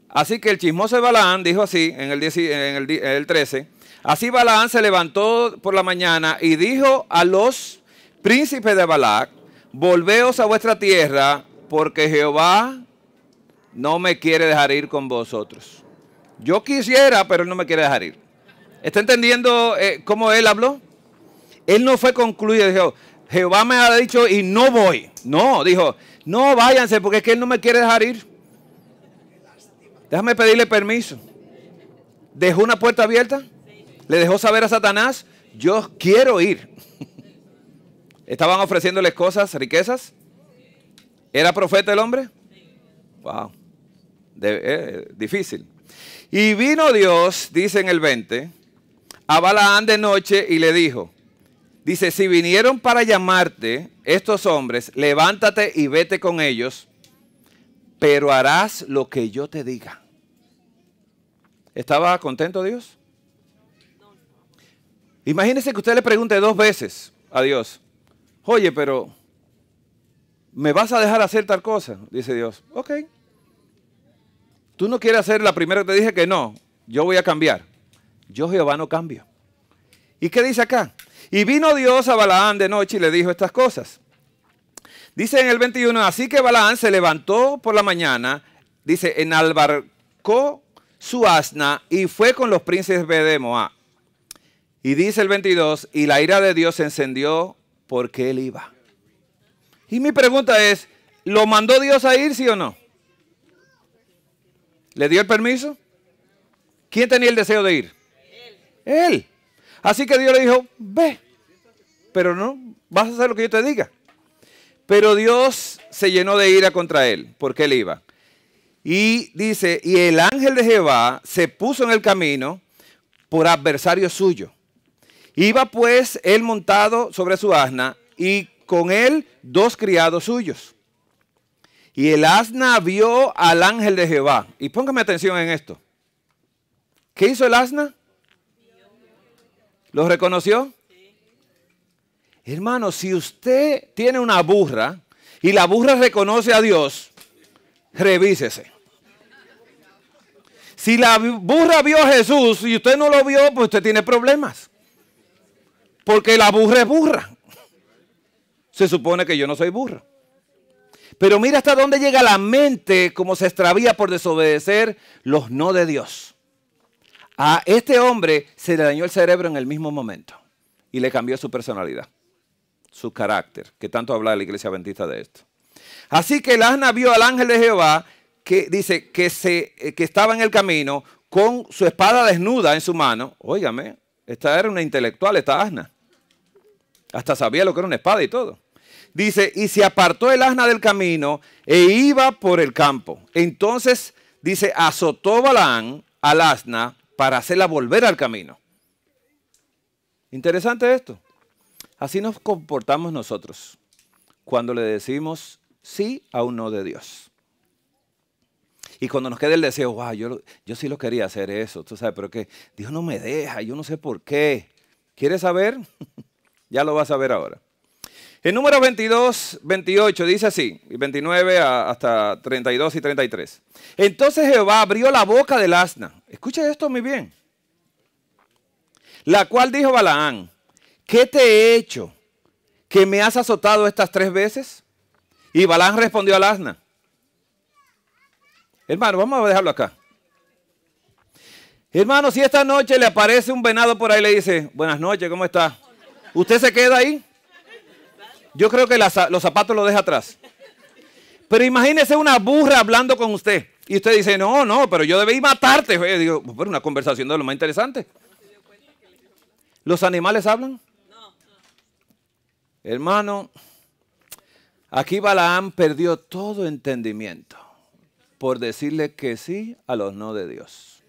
Así que el chismoso de Balaam dijo así, en el 13, así Balaam se levantó por la mañana y dijo a los príncipes de Balac, volveos a vuestra tierra, porque Jehová no me quiere dejar ir con vosotros. Yo quisiera, pero él no me quiere dejar ir. ¿Está entendiendo cómo él habló? Él no fue concluido, dijo, Jehová me ha dicho y no voy. No, dijo, no váyanse porque es que él no me quiere dejar ir. Déjame pedirle permiso. ¿Dejó una puerta abierta? ¿Le dejó saber a Satanás? Yo quiero ir. ¿Estaban ofreciéndoles cosas, riquezas? ¿Era profeta el hombre? Wow. Difícil. Y vino Dios, dice en el 20, a Balaam de noche y le dijo, dice, si vinieron para llamarte estos hombres, levántate y vete con ellos, pero harás lo que yo te diga. ¿Estaba contento Dios? Imagínese que usted le pregunte dos veces a Dios, oye, pero ¿me vas a dejar hacer tal cosa? Dice Dios, ok. Tú no quieres hacer la primera que te dije que no, yo voy a cambiar. Yo Jehová no cambio. ¿Y qué dice acá? Y vino Dios a Balaam de noche y le dijo estas cosas. Dice en el 21, así que Balaam se levantó por la mañana, dice, enalbarcó su asna y fue con los príncipes de Moab. Y dice el 22, y la ira de Dios se encendió porque él iba. Y mi pregunta es, ¿lo mandó Dios a ir, sí o no? ¿Le dio el permiso? ¿Quién tenía el deseo de ir? Él. Así que Dios le dijo, ve, pero no, vas a hacer lo que yo te diga. Pero Dios se llenó de ira contra él, porque él iba. Y dice, y el ángel de Jehová se puso en el camino por adversario suyo. Iba pues él montado sobre su asna y con él dos criados suyos. Y el asna vio al ángel de Jehová. Y póngame atención en esto. ¿Qué hizo el asna? ¿Lo reconoció? Hermano, si usted tiene una burra y la burra reconoce a Dios, revísese. Si la burra vio a Jesús y usted no lo vio, pues usted tiene problemas. Porque la burra es burra. Se supone que yo no soy burra. Pero mira hasta dónde llega la mente como se extravía por desobedecer los no de Dios. A este hombre se le dañó el cerebro en el mismo momento y le cambió su personalidad, su carácter, que tanto habla la iglesia adventista de esto. Así que el asna vio al ángel de Jehová que dice que estaba en el camino con su espada desnuda en su mano. Óigame, esta era una intelectual, esta asna. Hasta sabía lo que era una espada y todo. Dice, y se apartó el asna del camino e iba por el campo. Entonces, dice, azotó Balaam al asna para hacerla volver al camino. Interesante esto. Así nos comportamos nosotros cuando le decimos sí a un no de Dios. Y cuando nos queda el deseo, wow, yo sí lo quería hacer eso, tú sabes, pero que Dios no me deja, yo no sé por qué. ¿Quieres saber? Ya lo vas a ver ahora. En número 22, 28 dice así, y 29 hasta 32 y 33. Entonces Jehová abrió la boca del asna. Escucha esto muy bien. La cual dijo Balaán, ¿qué te he hecho? ¿Que me has azotado estas 3 veces? Y Balaán respondió al asna. Hermano, vamos a dejarlo acá. Hermano, si esta noche le aparece un venado por ahí y le dice, buenas noches, ¿cómo está? ¿Usted se queda ahí? Yo creo que los zapatos los deja atrás. Pero imagínese una burra hablando con usted. Y usted dice, no, pero yo debí matarte. Yo digo, pero una conversación de lo más interesante. ¿Los animales hablan? Hermano, aquí Balaam perdió todo entendimiento por decirle que sí a los no de Dios.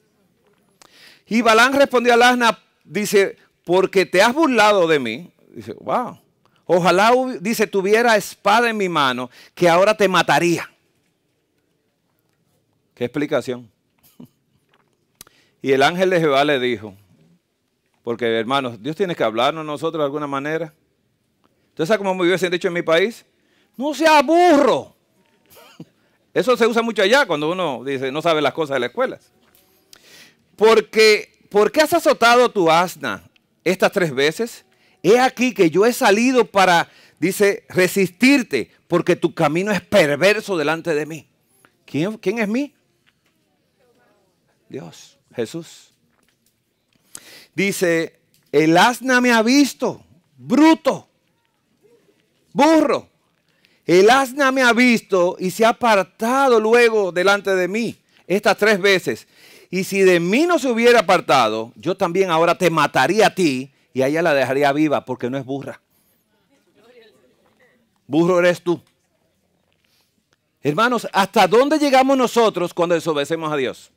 Y Balaam respondió al asna, dice, porque te has burlado de mí. Dice, wow. Ojalá, dice, tuviera espada en mi mano, que ahora te mataría. ¿Qué explicación? Y el ángel de Jehová le dijo, porque hermanos, Dios tiene que hablarnos a nosotros de alguna manera. ¿Usted sabe cómo me hubiesen dicho en mi país? No sea burro. Eso se usa mucho allá cuando uno dice, no sabe las cosas de las escuelas. ¿Por qué has azotado tu asna estas 3 veces? He aquí que yo he salido para, dice, resistirte, porque tu camino es perverso delante de mí. ¿Quién es mí? Dios, Jesús. Dice, el asna me ha visto, bruto, burro. El asna me ha visto y se ha apartado luego delante de mí estas 3 veces. Y si de mí no se hubiera apartado, yo también ahora te mataría a ti y a ella la dejaría viva porque no es burra. Burro eres tú. Hermanos, ¿hasta dónde llegamos nosotros cuando desobedecemos a Dios?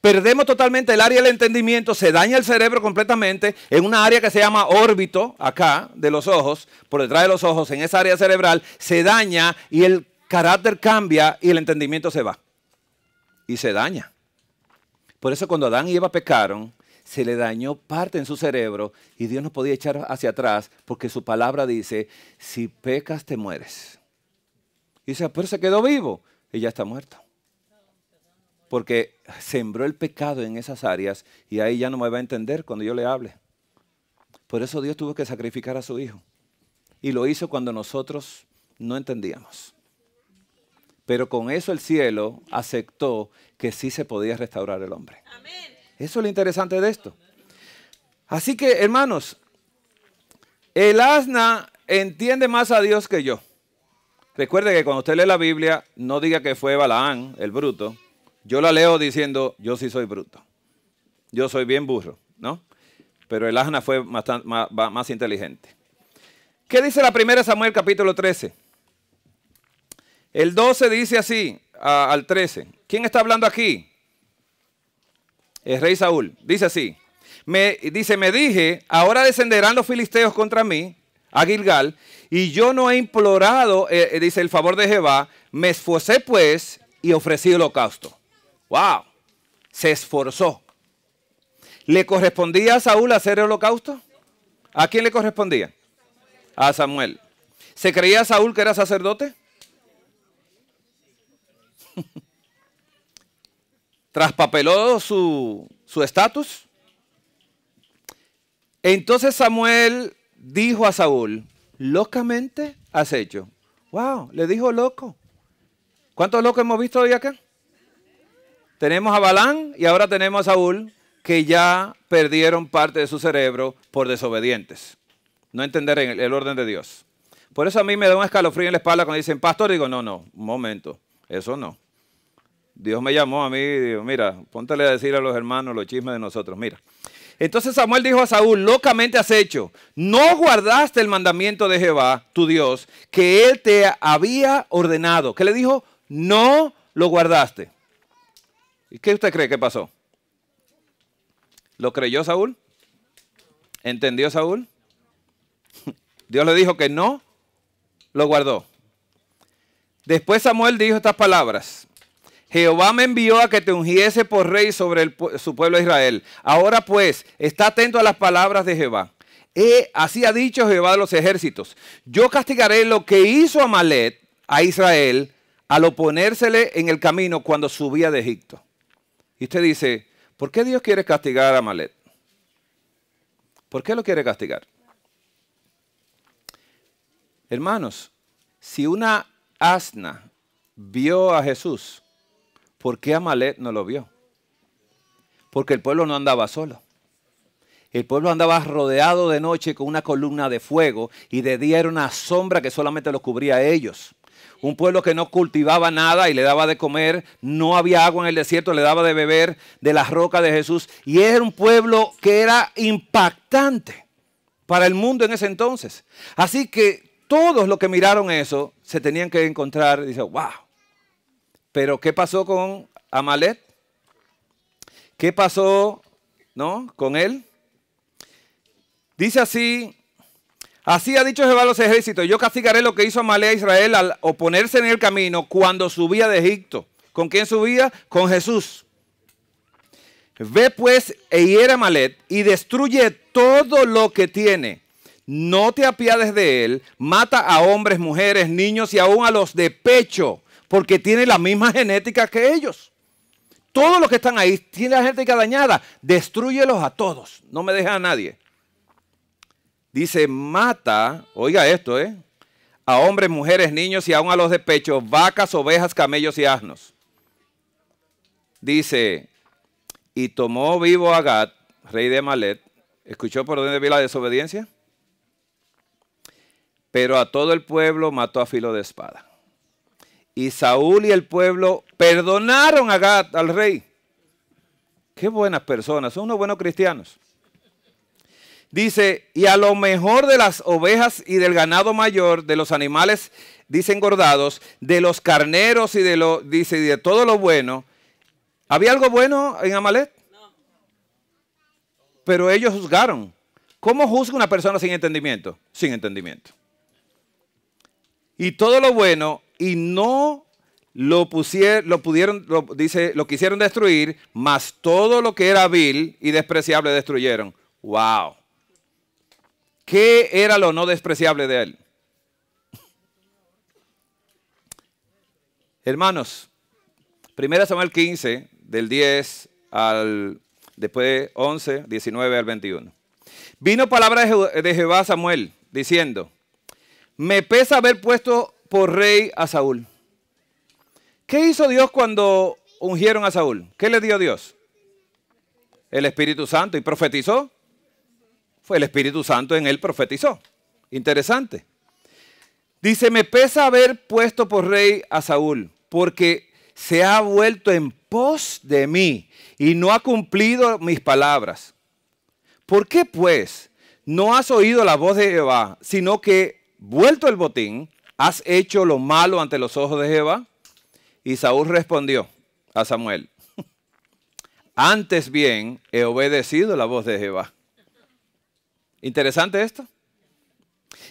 Perdemos totalmente el área del entendimiento, se daña el cerebro completamente en una área que se llama órbito, acá, de los ojos, por detrás de los ojos, en esa área cerebral, se daña y el carácter cambia y el entendimiento se va. Y se daña. Por eso cuando Adán y Eva pecaron, se le dañó parte en su cerebro y Dios no podía echar hacia atrás porque su palabra dice, si pecas te mueres. Y dice, pero se quedó vivo y ya está muerto. Porque sembró el pecado en esas áreas y ahí ya no me va a entender cuando yo le hable. Por eso Dios tuvo que sacrificar a su hijo. Y lo hizo cuando nosotros no entendíamos. Pero con eso el cielo aceptó que sí se podía restaurar el hombre. Amén. Eso es lo interesante de esto. Así que, hermanos, el asna entiende más a Dios que yo. Recuerde que cuando usted lee la Biblia, no diga que fue Balaán, el bruto. Yo la leo diciendo, yo sí soy bruto. Yo soy bien burro, ¿no? Pero el asna fue más inteligente. ¿Qué dice la primera Samuel capítulo 13? El 12 dice así, al 13. ¿Quién está hablando aquí? El rey Saúl. Dice así. Me dije, ahora descenderán los filisteos contra mí, a Gilgal, y yo no he implorado, dice, el favor de Jehová. Me esforcé pues y ofrecí holocausto. ¡Wow! Se esforzó. ¿Le correspondía a Saúl hacer el holocausto? ¿A quién le correspondía? A Samuel. ¿Se creía Saúl que era sacerdote? Traspapeló su estatus. Entonces Samuel dijo a Saúl, locamente has hecho. Wow, le dijo loco. ¿Cuántos locos hemos visto hoy acá? Tenemos a Balaam y ahora tenemos a Saúl, que ya perdieron parte de su cerebro por desobedientes. No entender el orden de Dios. Por eso a mí me da un escalofrío en la espalda cuando dicen, pastor, digo, no, un momento, eso no. Dios me llamó a mí y dijo, mira, póntele a decir a los hermanos los chismes de nosotros, mira. Entonces Samuel dijo a Saúl, locamente has hecho, no guardaste el mandamiento de Jehová, tu Dios, que él te había ordenado. ¿Qué le dijo? No lo guardaste. ¿Y qué usted cree que pasó? ¿Lo creyó Saúl? ¿Entendió Saúl? Dios le dijo que no lo guardó. Después Samuel dijo estas palabras. Jehová me envió a que te ungiese por rey sobre su pueblo Israel. Ahora pues, está atento a las palabras de Jehová. Así ha dicho Jehová de los ejércitos. Yo castigaré lo que hizo Amalek a Israel al oponérsele en el camino cuando subía de Egipto. Y usted dice, ¿por qué Dios quiere castigar a Amalek? ¿Por qué lo quiere castigar? Hermanos, si una asna vio a Jesús, ¿por qué Amalek no lo vio? Porque el pueblo no andaba solo. El pueblo andaba rodeado de noche con una columna de fuego y de día era una sombra que solamente los cubría a ellos. Un pueblo que no cultivaba nada y le daba de comer, no había agua en el desierto, le daba de beber de las rocas de Jesús. Y era un pueblo que era impactante para el mundo en ese entonces. Así que todos los que miraron eso se tenían que encontrar y dicen, wow. Pero ¿qué pasó con Amalek? ¿Qué pasó, con él? Dice así, así ha dicho Jehová a los ejércitos, yo castigaré lo que hizo Amalek a Israel al oponerse en el camino cuando subía de Egipto. ¿Con quién subía? Con Jesús. Ve pues e hiere a Amalek y destruye todo lo que tiene. No te apiades de él, mata a hombres, mujeres, niños y aún a los de pecho, porque tiene la misma genética que ellos. Todos los que están ahí tienen la genética dañada. Destrúyelos a todos, no me dejes a nadie. Dice, mata, oiga esto, a hombres, mujeres, niños y aún a los de pecho, vacas, ovejas, camellos y asnos. Dice, y tomó vivo a Agag, rey de Amalek. ¿Escuchó por dónde vi la desobediencia? Pero a todo el pueblo mató a filo de espada. Y Saúl y el pueblo perdonaron a Agag, al rey. Qué buenas personas, son unos buenos cristianos. Dice, y a lo mejor de las ovejas y del ganado mayor, de los animales, dice, engordados, de los carneros y de todo lo bueno. ¿Había algo bueno en Amalek? No. Pero ellos juzgaron. ¿Cómo juzga una persona sin entendimiento? Sin entendimiento. Y todo lo bueno, y no lo quisieron destruir, mas todo lo que era vil y despreciable destruyeron. ¡Wow! ¿Qué era lo no despreciable de él? Hermanos, 1 Samuel 15, del 10 al después 11, 19 al 21. Vino palabra de Jehová a Samuel, diciendo, me pesa haber puesto por rey a Saúl. ¿Qué hizo Dios cuando ungieron a Saúl? ¿Qué le dio Dios? El Espíritu Santo. ¿Y profetizó? Fue el Espíritu Santo en él profetizó. Interesante. Dice, me pesa haber puesto por rey a Saúl, porque se ha vuelto en pos de mí y no ha cumplido mis palabras. ¿Por qué pues no has oído la voz de Jehová, sino que, vuelto el botín, has hecho lo malo ante los ojos de Jehová? Y Saúl respondió a Samuel, antes bien he obedecido la voz de Jehová. ¿Interesante esto?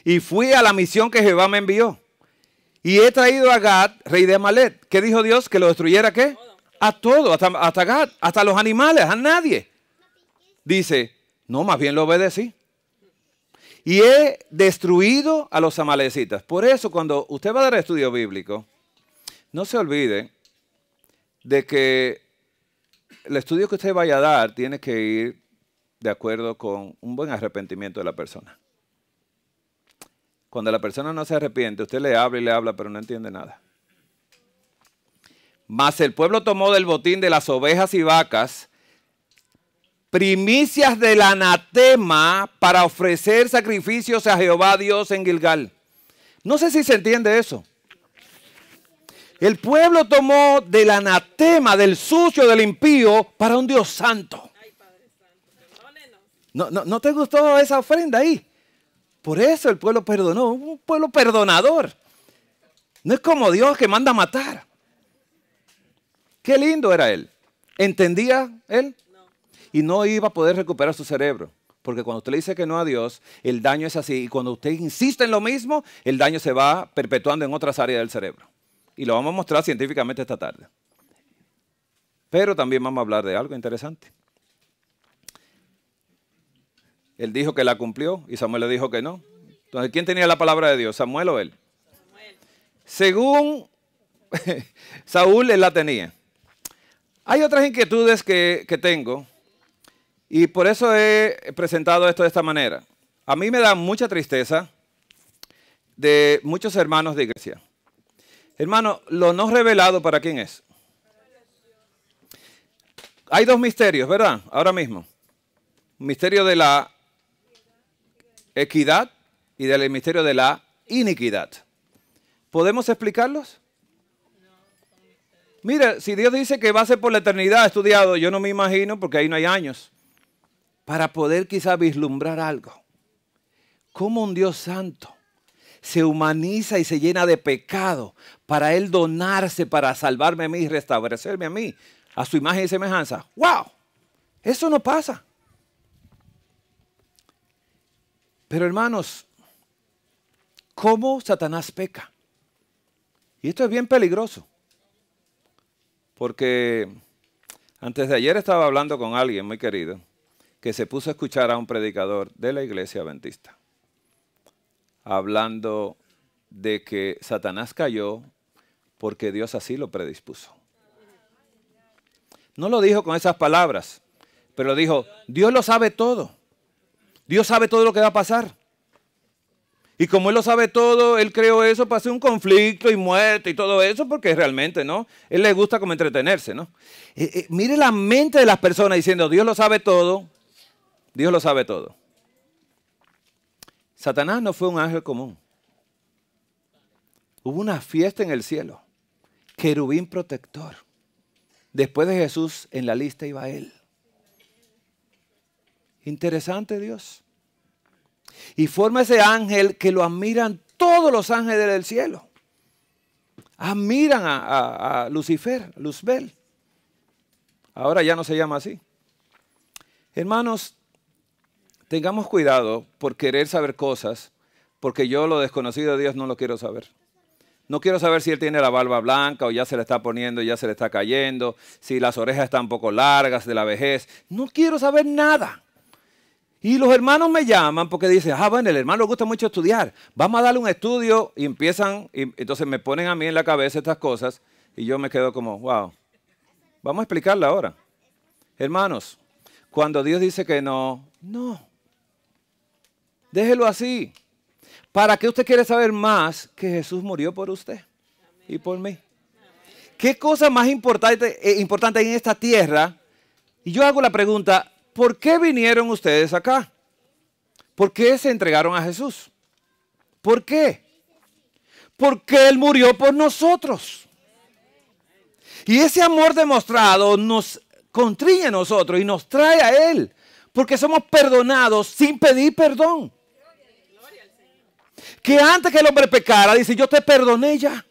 Y fui a la misión que Jehová me envió. Y he traído a Agag, rey de Amalek. ¿Qué dijo Dios? ¿Que lo destruyera qué? A todo, hasta Agag, hasta los animales, a nadie. Dice, no, más bien lo obedecí. Y he destruido a los amalecitas. Por eso, cuando usted va a dar estudio bíblico, no se olvide de que el estudio que usted vaya a dar tiene que ir de acuerdo con un buen arrepentimiento de la persona. Cuando la persona no se arrepiente, usted le habla, pero no entiende nada. Mas el pueblo tomó del botín de las ovejas y vacas primicias del anatema para ofrecer sacrificios a Jehová Dios en Gilgal. No sé si se entiende eso. El pueblo tomó del anatema, del sucio, del impío, para un Dios santo. ¿No te gustó esa ofrenda ahí? Por eso el pueblo perdonó, un pueblo perdonador. No es como Dios que manda a matar. Qué lindo era él. ¿Entendía él? No. Y no iba a poder recuperar su cerebro. Porque cuando usted le dice que no a Dios, el daño es así. Y cuando usted insiste en lo mismo, el daño se va perpetuando en otras áreas del cerebro. Y lo vamos a mostrar científicamente esta tarde. Pero también vamos a hablar de algo interesante. Él dijo que la cumplió y Samuel le dijo que no. Entonces, ¿quién tenía la palabra de Dios, Samuel o él? Samuel. Según Saúl, él la tenía. Hay otras inquietudes que tengo y por eso he presentado esto de esta manera. A mí me da mucha tristeza de muchos hermanos de iglesia. Hermano, lo no revelado, ¿para quién es? Hay dos misterios, ¿verdad? Ahora mismo. Misterio de la equidad y del misterio de la iniquidad. ¿Podemos explicarlos? Mira, si Dios dice que va a ser por la eternidad estudiado, yo no me imagino, porque ahí no hay años, para poder quizá vislumbrar algo. Cómo un Dios santo se humaniza y se llena de pecado para Él donarse para salvarme a mí y restablecerme a mí a su imagen y semejanza. ¡Wow! Eso no pasa. Pero hermanos, ¿cómo Satanás peca? Y esto es bien peligroso. Porque antes de ayer estaba hablando con alguien muy querido que se puso a escuchar a un predicador de la iglesia adventista hablando de que Satanás cayó porque Dios así lo predispuso. No lo dijo con esas palabras, pero dijo, Dios lo sabe todo. Dios sabe todo lo que va a pasar. Y como Él lo sabe todo, Él creó eso para hacer un conflicto y muerte y todo eso, porque realmente, ¿no? Él le gusta como entretenerse, ¿no? Mire la mente de las personas diciendo, Dios lo sabe todo, Dios lo sabe todo. Satanás no fue un ángel común. Hubo una fiesta en el cielo, querubín protector. Después de Jesús, en la lista iba Él. Interesante Dios. Y forma ese ángel que lo admiran todos los ángeles del cielo. Admiran a Lucifer, Luzbel. Ahora ya no se llama así. Hermanos, tengamos cuidado por querer saber cosas, porque yo lo desconocido de Dios no lo quiero saber. No quiero saber si Él tiene la barba blanca o ya se le está poniendo, ya se le está cayendo, si las orejas están un poco largas de la vejez. No quiero saber nada. Y los hermanos me llaman porque dicen, bueno, el hermano le gusta mucho estudiar. Vamos a darle un estudio y empiezan, y entonces me ponen a mí en la cabeza estas cosas y yo me quedo como, wow. Vamos a explicarla ahora. Hermanos, cuando Dios dice que no, no. Déjelo así. ¿Para qué usted quiere saber más que Jesús murió por usted y por mí? ¿Qué cosa más importante hay en esta tierra? Y yo hago la pregunta, ¿por qué vinieron ustedes acá? ¿Por qué se entregaron a Jesús? ¿Por qué? Porque Él murió por nosotros. Y ese amor demostrado nos contriñe a nosotros y nos trae a Él. Porque somos perdonados sin pedir perdón. Que antes que el hombre pecara, dice, yo te perdoné ya.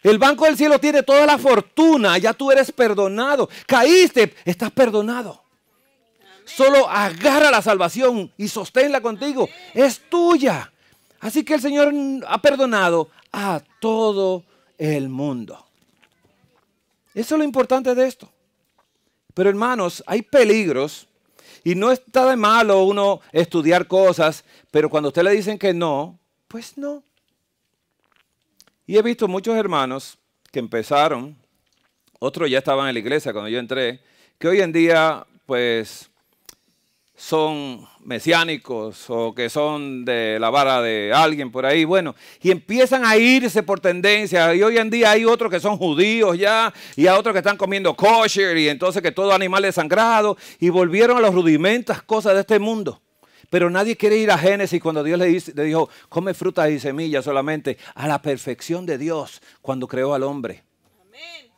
El banco del cielo tiene toda la fortuna, ya tú eres perdonado. Caíste, estás perdonado. Amén. Solo agarra la salvación y sosténla contigo. Amén. Es tuya. Así que el Señor ha perdonado a todo el mundo. Eso es lo importante de esto. Pero hermanos, hay peligros. Y no está de malo uno estudiar cosas, pero cuando a usted le dicen que no, pues no. Y he visto muchos hermanos que empezaron, otros ya estaban en la iglesia cuando yo entré, que hoy en día pues son mesiánicos o que son de la vara de alguien por ahí, bueno, y empiezan a irse por tendencia. Y hoy en día hay otros que son judíos ya, y hay otros que están comiendo kosher, y entonces que todo animal es sangrado, y volvieron a los rudimentos, cosas de este mundo. Pero nadie quiere ir a Génesis cuando Dios le dijo, come frutas y semillas solamente, a la perfección de Dios cuando creó al hombre. Amén.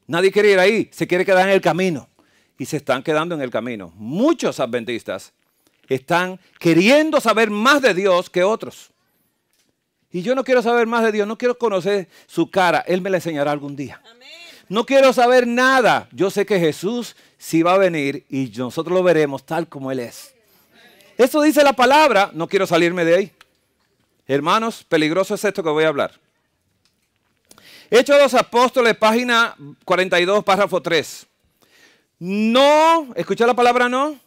Nadie quiere ir ahí, se quiere quedar en el camino. Y se están quedando en el camino. Muchos adventistas están queriendo saber más de Dios que otros. Y yo no quiero saber más de Dios, no quiero conocer su cara. Él me la enseñará algún día. Amén. No quiero saber nada. Yo sé que Jesús sí va a venir y nosotros lo veremos tal como Él es. Eso dice la palabra, no quiero salirme de ahí. Hermanos, peligroso es esto que voy a hablar. Hechos de los Apóstoles, página 42, párrafo 3. No, escucha la palabra no.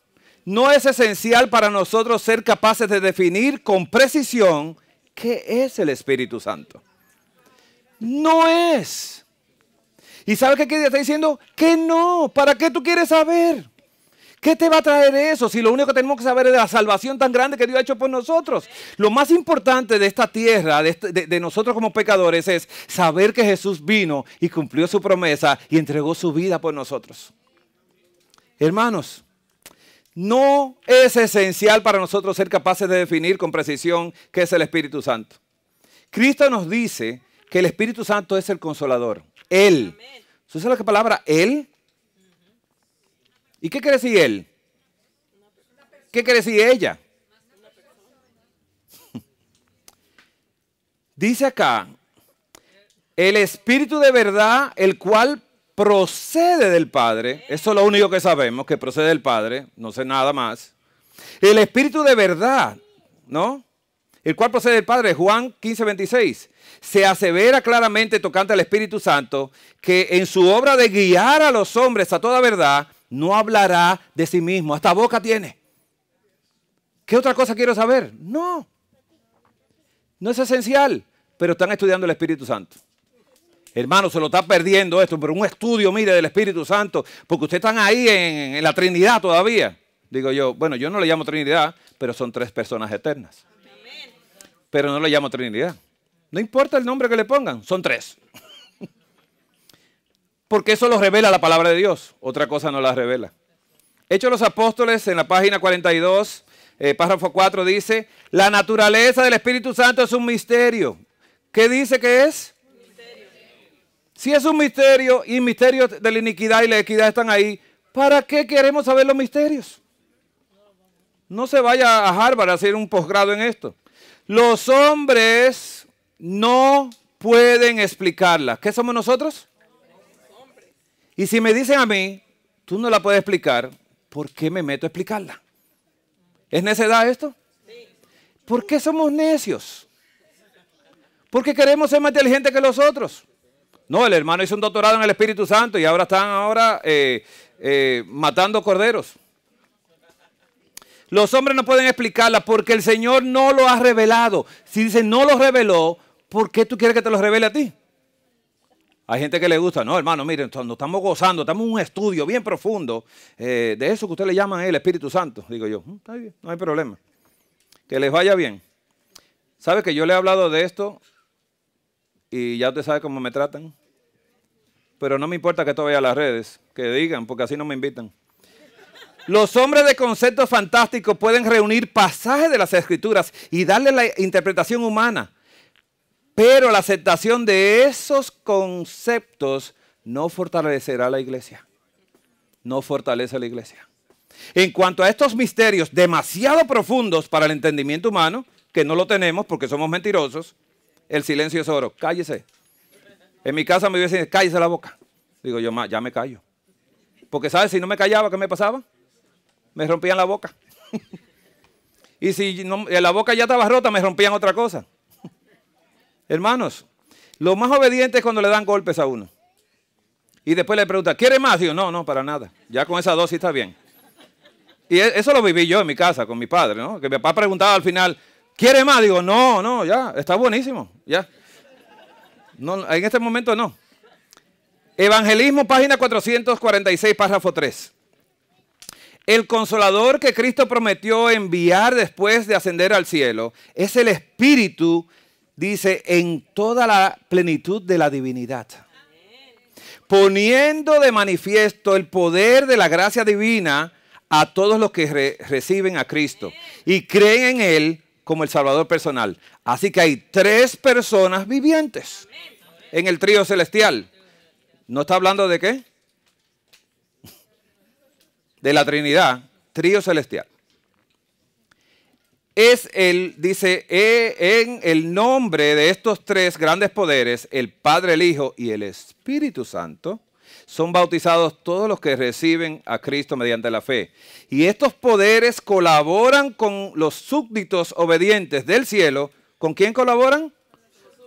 No es esencial para nosotros ser capaces de definir con precisión qué es el Espíritu Santo. No es. ¿Y sabe qué está diciendo? Que no. ¿Para qué tú quieres saber? ¿Qué te va a traer eso si lo único que tenemos que saber es de la salvación tan grande que Dios ha hecho por nosotros? Lo más importante de esta tierra, de nosotros como pecadores, es saber que Jesús vino y cumplió su promesa y entregó su vida por nosotros. Hermanos, no es esencial para nosotros ser capaces de definir con precisión qué es el Espíritu Santo. Cristo nos dice que el Espíritu Santo es el Consolador. Él. ¿Usted sabe la palabra Él? ¿Y qué quiere decir Él? ¿Qué quiere decir ella? Dice acá, el Espíritu de verdad, el cual procede del Padre. Eso es lo único que sabemos, que procede del Padre. No sé nada más. El Espíritu de verdad, ¿no? El cual procede del Padre, Juan 15:26. Se asevera claramente tocante al Espíritu Santo que en su obra de guiar a los hombres a toda verdad, no hablará de sí mismo. Hasta boca tiene. ¿Qué otra cosa quiero saber? No. No es esencial, pero están estudiando el Espíritu Santo. Hermano, se lo está perdiendo esto, pero un estudio, mire, del Espíritu Santo, porque ustedes están ahí en la Trinidad todavía. Digo yo, bueno, yo no le llamo Trinidad, pero son 3 personas eternas. Pero no le llamo Trinidad. No importa el nombre que le pongan, son 3. Porque eso lo revela la palabra de Dios, otra cosa no la revela. Hechos de los Apóstoles, en la página 42, párrafo 4, dice, la naturaleza del Espíritu Santo es un misterio. ¿Qué dice que es? Si es un misterio y misterios de la iniquidad y la equidad están ahí, ¿para qué queremos saber los misterios? No se vaya a Harvard a hacer un posgrado en esto. Los hombres no pueden explicarla. ¿Qué somos nosotros? Y si me dicen a mí, tú no la puedes explicar, ¿por qué me meto a explicarla? ¿Es necedad esto? ¿Por qué somos necios? Porque queremos ser más inteligentes que los otros. No, el hermano hizo un doctorado en el Espíritu Santo y ahora están matando corderos. Los hombres no pueden explicarla porque el Señor no lo ha revelado. Si dice no lo reveló, ¿por qué tú quieres que te lo revele a ti? Hay gente que le gusta. No, hermano, miren, nos estamos gozando, estamos en un estudio bien profundo de eso que usted le llaman el Espíritu Santo. Digo yo, está bien, no hay problema. Que les vaya bien. ¿Sabe que yo le he hablado de esto? Y ya usted sabe cómo me tratan. Pero no me importa que esto vaya a las redes, que digan, porque así no me invitan. Los hombres de conceptos fantásticos pueden reunir pasajes de las Escrituras y darle la interpretación humana. Pero la aceptación de esos conceptos no fortalecerá la iglesia. No fortalece la iglesia. En cuanto a estos misterios demasiado profundos para el entendimiento humano, que no lo tenemos porque somos mentirosos, el silencio es oro. Cállese. En mi casa me dicen, cállese la boca. Digo yo, ya me callo. Porque, ¿sabes? Si no me callaba, ¿qué me pasaba? Me rompían la boca. Y si no, la boca ya estaba rota, me rompían otra cosa. Hermanos, lo más obediente es cuando le dan golpes a uno. Y después le preguntan, ¿quiere más? Digo, no, para nada. Ya con esa dosis está bien. Y eso lo viví yo en mi casa con mi padre, ¿no? Que mi papá preguntaba al final, ¿quiere más? Digo, no, ya, está buenísimo, ya. No, en este momento no. Evangelismo, página 446, párrafo 3. El consolador que Cristo prometió enviar después de ascender al cielo es el Espíritu, dice, en toda la plenitud de la divinidad. Poniendo de manifiesto el poder de la gracia divina a todos los que reciben a Cristo y creen en Él como el Salvador personal. Así que hay 3 personas vivientes en el trío celestial. ¿No está hablando de qué? De la Trinidad, trío celestial. Es el, dice, en el nombre de estos 3 grandes poderes, el Padre, el Hijo y el Espíritu Santo, son bautizados todos los que reciben a Cristo mediante la fe. Y estos poderes colaboran con los súbditos obedientes del cielo. ¿Con quién colaboran?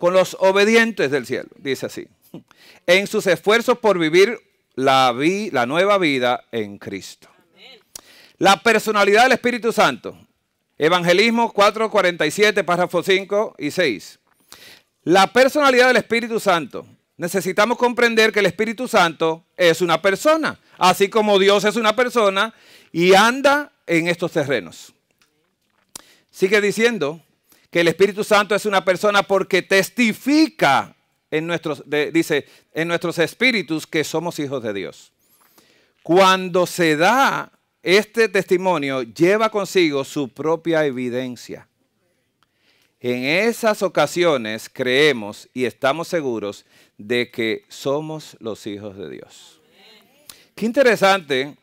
Con los obedientes del cielo, dice así. en sus esfuerzos por vivir la nueva vida en Cristo. La personalidad del Espíritu Santo. Evangelismo 4:47, párrafos 5 y 6. La personalidad del Espíritu Santo. Necesitamos comprender que el Espíritu Santo es una persona, así como Dios es una persona y anda en estos terrenos. Sigue diciendo que el Espíritu Santo es una persona porque testifica en nuestros espíritus que somos hijos de Dios. Cuando se da este testimonio, lleva consigo su propia evidencia. En esas ocasiones creemos y estamos seguros de que somos los hijos de Dios. Qué interesante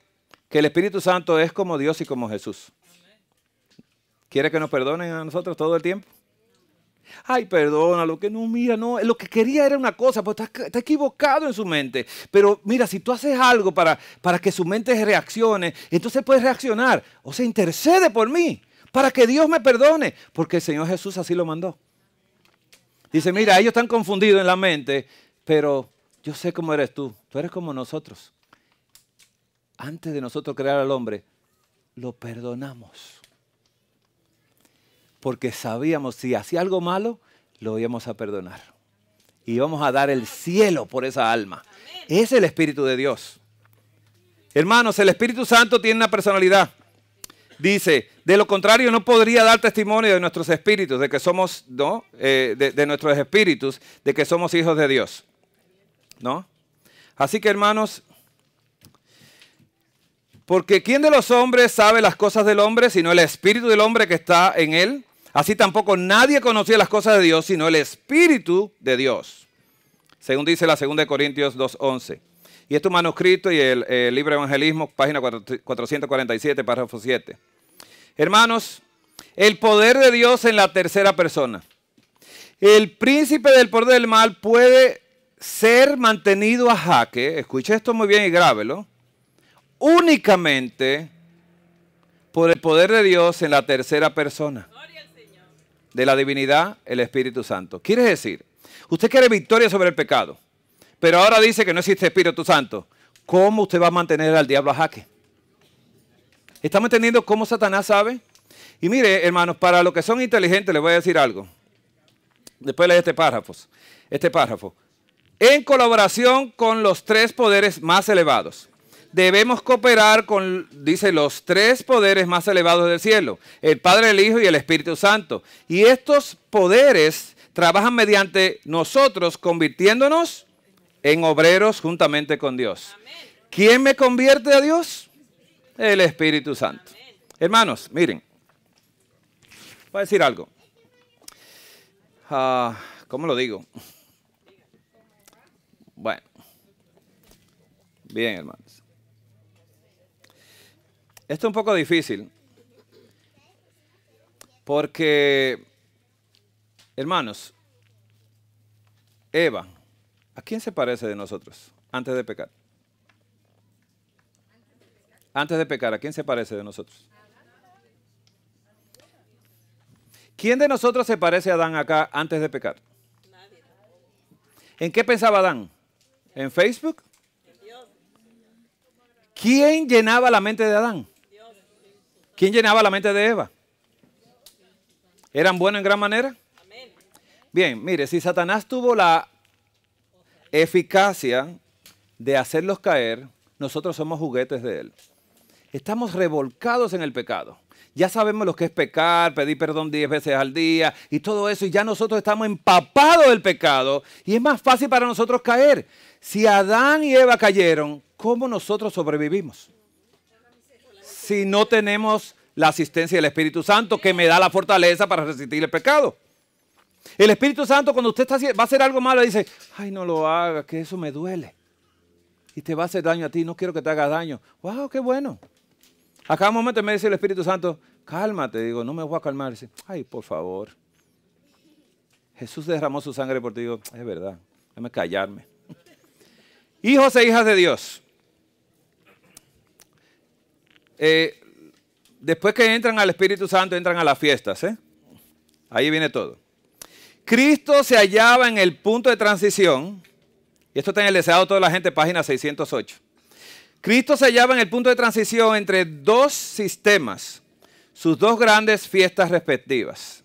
que el Espíritu Santo es como Dios y como Jesús. ¿Quiere que nos perdonen a nosotros todo el tiempo? Ay, perdónalo, que no, mira, no, lo que quería era una cosa, pues está equivocado en su mente. Pero mira, si tú haces algo para que su mente reaccione, entonces puedes reaccionar. O sea, intercede por mí, para que Dios me perdone, porque el Señor Jesús así lo mandó. Dice, mira, ellos están confundidos en la mente, pero yo sé cómo eres tú eres como nosotros. Antes de nosotros crear al hombre, lo perdonamos. Porque sabíamos si hacía algo malo, lo íbamos a perdonar. Y íbamos a dar el cielo por esa alma. Ese es el Espíritu de Dios. Hermanos, el Espíritu Santo tiene una personalidad. Dice, de lo contrario no podría dar testimonio de nuestros espíritus, de que somos, ¿no? De nuestros espíritus, de que somos hijos de Dios. ¿No? Así que hermanos, porque ¿quién de los hombres sabe las cosas del hombre, sino el espíritu del hombre que está en él? Así tampoco nadie conocía las cosas de Dios, sino el Espíritu de Dios. Según dice la 2 Corintios 2:11. Y es tu manuscrito y el libro de Evangelismo, página 447, párrafo 7. Hermanos, el poder de Dios en la tercera persona. El príncipe del poder del mal puede ser mantenido a jaque, escuche esto muy bien y grábelo, únicamente por el poder de Dios en la tercera persona de la divinidad, el Espíritu Santo. Quiere decir, usted quiere victoria sobre el pecado, pero ahora dice que no existe Espíritu Santo. ¿Cómo usted va a mantener al diablo a jaque? ¿Estamos entendiendo cómo Satanás sabe? Y mire, hermanos, para los que son inteligentes les voy a decir algo. Después leí este párrafo. En colaboración con los tres poderes más elevados, debemos cooperar con, dice, los tres poderes más elevados del cielo, el Padre, el Hijo y el Espíritu Santo. Y estos poderes trabajan mediante nosotros, convirtiéndonos en obreros juntamente con Dios. Amén. ¿Quién me convierte a Dios? El Espíritu Santo. Amén. Hermanos, miren, voy a decir algo. ¿Cómo lo digo? Bueno, bien, hermanos. Esto es un poco difícil porque, hermanos, Eva, ¿a quién se parece de nosotros antes de pecar? Antes de pecar, ¿a quién se parece de nosotros? ¿Quién de nosotros se parece a Adán acá antes de pecar? ¿En qué pensaba Adán? ¿En Facebook? ¿Quién llenaba la mente de Adán? ¿Quién llenaba la mente de Eva? ¿Eran buenos en gran manera? Bien, mire, si Satanás tuvo la eficacia de hacerlos caer, nosotros somos juguetes de él. Estamos revolcados en el pecado. Ya sabemos lo que es pecar, pedir perdón 10 veces al día y todo eso. Y ya nosotros estamos empapados del pecado y es más fácil para nosotros caer. Si Adán y Eva cayeron, ¿cómo nosotros sobrevivimos? Si no tenemos la asistencia del Espíritu Santo que me da la fortaleza para resistir el pecado. El Espíritu Santo, cuando usted va a hacer algo malo, dice, ay, no lo haga, que eso me duele. Y te va a hacer daño a ti, no quiero que te haga daño. ¡Wow, qué bueno! A cada momento me dice el Espíritu Santo, cálmate. Digo, no me voy a calmar. Dice, ay, por favor. Jesús derramó su sangre por ti. Digo, es verdad, déjame callarme. Hijos e hijas de Dios. Después que entran al Espíritu Santo, entran a las fiestas. Ahí viene todo. Cristo se hallaba en el punto de transición Y esto está en el deseado de toda la gente, página 608. Cristo se hallaba en el punto de transición entre dos sistemas, sus dos grandes fiestas respectivas.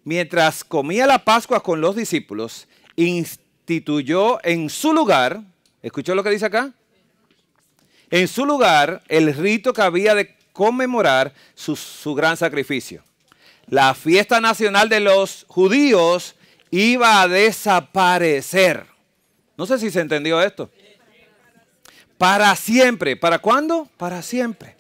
Mientras comía la Pascua con los discípulos, instituyó en su lugar, ¿escuchó lo que dice acá? En su lugar, el rito que había de conmemorar su gran sacrificio. La fiesta nacional de los judíos iba a desaparecer. No sé si se entendió esto. Para siempre. ¿Para cuándo? Para siempre.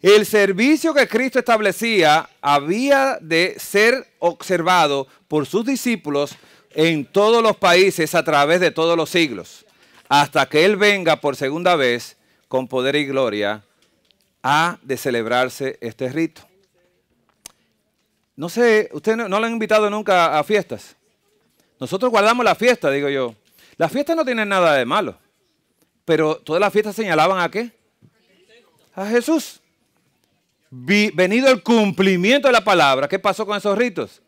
El servicio que Cristo establecía había de ser observado por sus discípulos en todos los países a través de todos los siglos, hasta que Él venga por segunda vez con poder y gloria, ha de celebrarse este rito. No sé, ¿usted no lo han invitado nunca a fiestas? Nosotros guardamos la fiesta, digo yo. Las fiestas no tienen nada de malo, pero todas las fiestas señalaban ¿a qué? A Jesús. Venido el cumplimiento de la palabra, ¿qué pasó con esos ritos?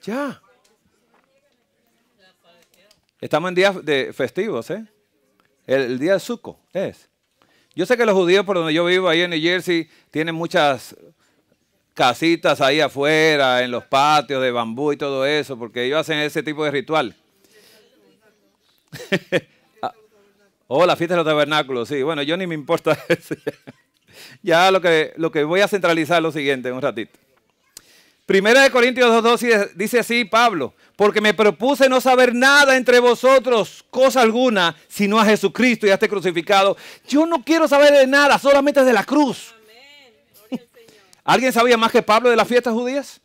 Ya. Estamos en días festivos, ¿eh? El día de Sukkot es. Yo sé que los judíos por donde yo vivo, ahí en New Jersey, tienen muchas casitas ahí afuera, en los patios de bambú y todo eso, porque ellos hacen ese tipo de ritual. La fiesta de los tabernáculos, sí. Bueno, yo ni me importa eso. Ya lo que voy a centralizar es lo siguiente en un ratito. Primera de Corintios 2:2 dice así Pablo: porque me propuse no saber nada entre vosotros, cosa alguna, sino a Jesucristo y a este crucificado. Yo no quiero saber de nada, solamente de la cruz. ¿Alguien sabía más que Pablo de las fiestas judías?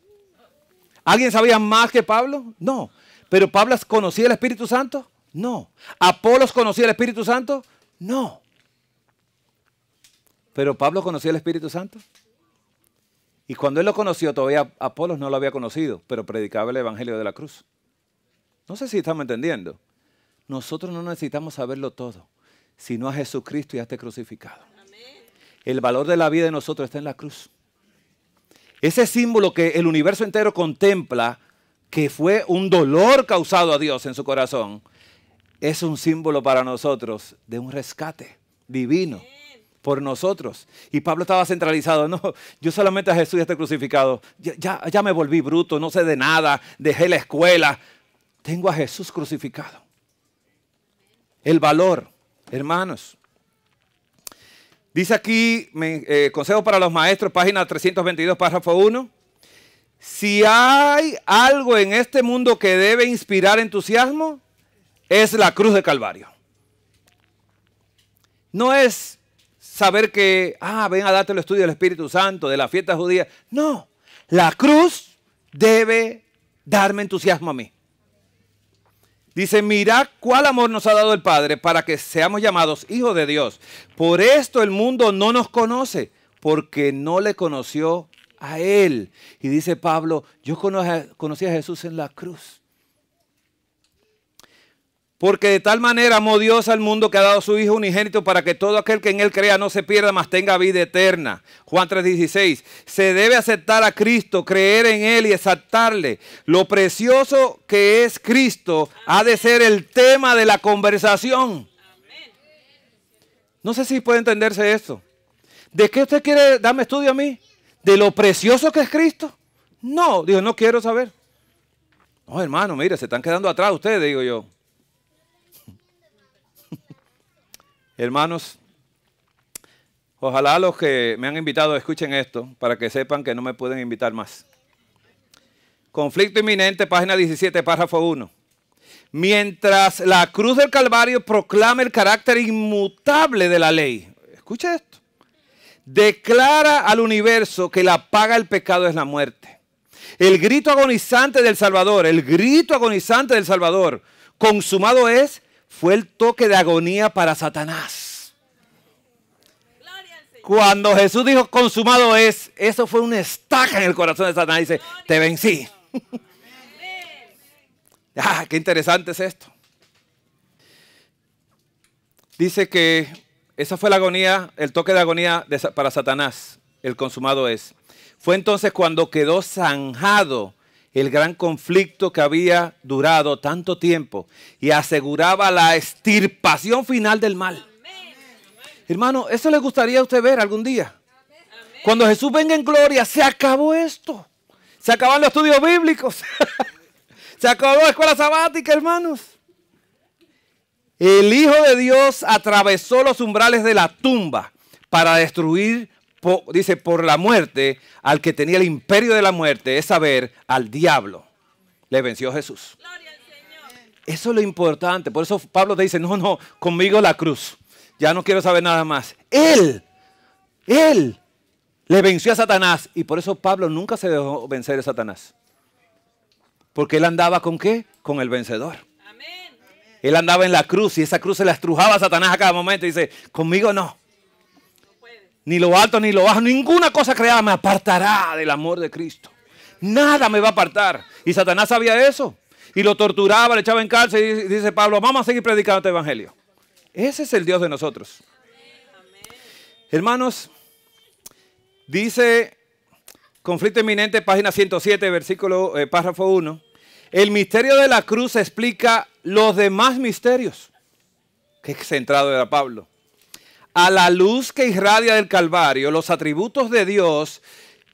¿Alguien sabía más que Pablo? No. ¿Pero Pablo conocía el Espíritu Santo? No. ¿Apolos conocía el Espíritu Santo? No. ¿Pero Pablo conocía el Espíritu Santo? Y cuando él lo conoció, todavía Apolos no lo había conocido, pero predicaba el Evangelio de la cruz. No sé si estamos entendiendo. Nosotros no necesitamos saberlo todo, sino a Jesucristo y a este crucificado. El valor de la vida de nosotros está en la cruz. Ese símbolo que el universo entero contempla, que fue un dolor causado a Dios en su corazón, es un símbolo para nosotros de un rescate divino por nosotros. Y Pablo estaba centralizado. No, yo solamente a Jesús y a este crucificado. Ya me volví bruto, no sé de nada, dejé la escuela. Tengo a Jesús crucificado. El valor, hermanos. Dice aquí, consejo para los maestros, página 322, párrafo 1. Si hay algo en este mundo que debe inspirar entusiasmo, es la cruz de Calvario. No es saber que, ven a darte el estudio del Espíritu Santo, de la fiesta judía. No, la cruz debe darme entusiasmo a mí. Dice, mirad cuál amor nos ha dado el Padre para que seamos llamados hijos de Dios. Por esto el mundo no nos conoce, porque no le conoció a Él. Y dice Pablo, yo conocí a Jesús en la cruz. Porque de tal manera amó Dios al mundo que ha dado a su Hijo unigénito para que todo aquel que en Él crea no se pierda, mas tenga vida eterna. Juan 3:16. Se debe aceptar a Cristo, creer en Él y exaltarle. Lo precioso que es Cristo ha de ser el tema de la conversación. No sé si puede entenderse esto. ¿De qué usted quiere darme estudio a mí? ¿De lo precioso que es Cristo? No, digo, no quiero saber. No, hermano, mire, se están quedando atrás ustedes, digo yo. Hermanos, ojalá los que me han invitado escuchen esto para que sepan que no me pueden invitar más. Conflicto inminente, página 17, párrafo 1. Mientras la cruz del Calvario proclama el carácter inmutable de la ley. Escucha esto. Declara al universo que la paga del pecado es la muerte. El grito agonizante del Salvador, consumado es, fue el toque de agonía para Satanás. Cuando Jesús dijo consumado es, eso fue una estaca en el corazón de Satanás. Dice, te vencí. Qué interesante es esto. Dice que esa fue la agonía, el toque de agonía para Satanás, el consumado es. Fue entonces cuando quedó zanjado el gran conflicto que había durado tanto tiempo y aseguraba la extirpación final del mal. Hermano, ¿eso le gustaría a usted ver algún día? Cuando Jesús venga en gloria, se acabó esto. Se acaban los estudios bíblicos. Se acabó la escuela sabática, hermanos. El Hijo de Dios atravesó los umbrales de la tumba para destruir, dice, por la muerte al que tenía el imperio de la muerte, es saber, al diablo. Le venció Jesús. Eso es lo importante. Por eso Pablo te dice, no, conmigo la cruz. Ya no quiero saber nada más. Él le venció a Satanás. Y por eso Pablo nunca se dejó vencer a Satanás. Porque él andaba ¿con qué? Con el vencedor. Amén. Él andaba en la cruz y esa cruz se la estrujaba a Satanás a cada momento. Y dice, conmigo no. Ni lo alto ni lo bajo, ninguna cosa creada me apartará del amor de Cristo. Nada me va a apartar. Y Satanás sabía eso. Y lo torturaba, le echaba en cárcel y dice Pablo, vamos a seguir predicando este evangelio. Ese es el Dios de nosotros. Amén. Hermanos, dice Conflicto Inminente, página 107, versículo, párrafo 1. El misterio de la cruz explica los demás misterios. Qué centrado era Pablo. A la luz que irradia del Calvario, los atributos de Dios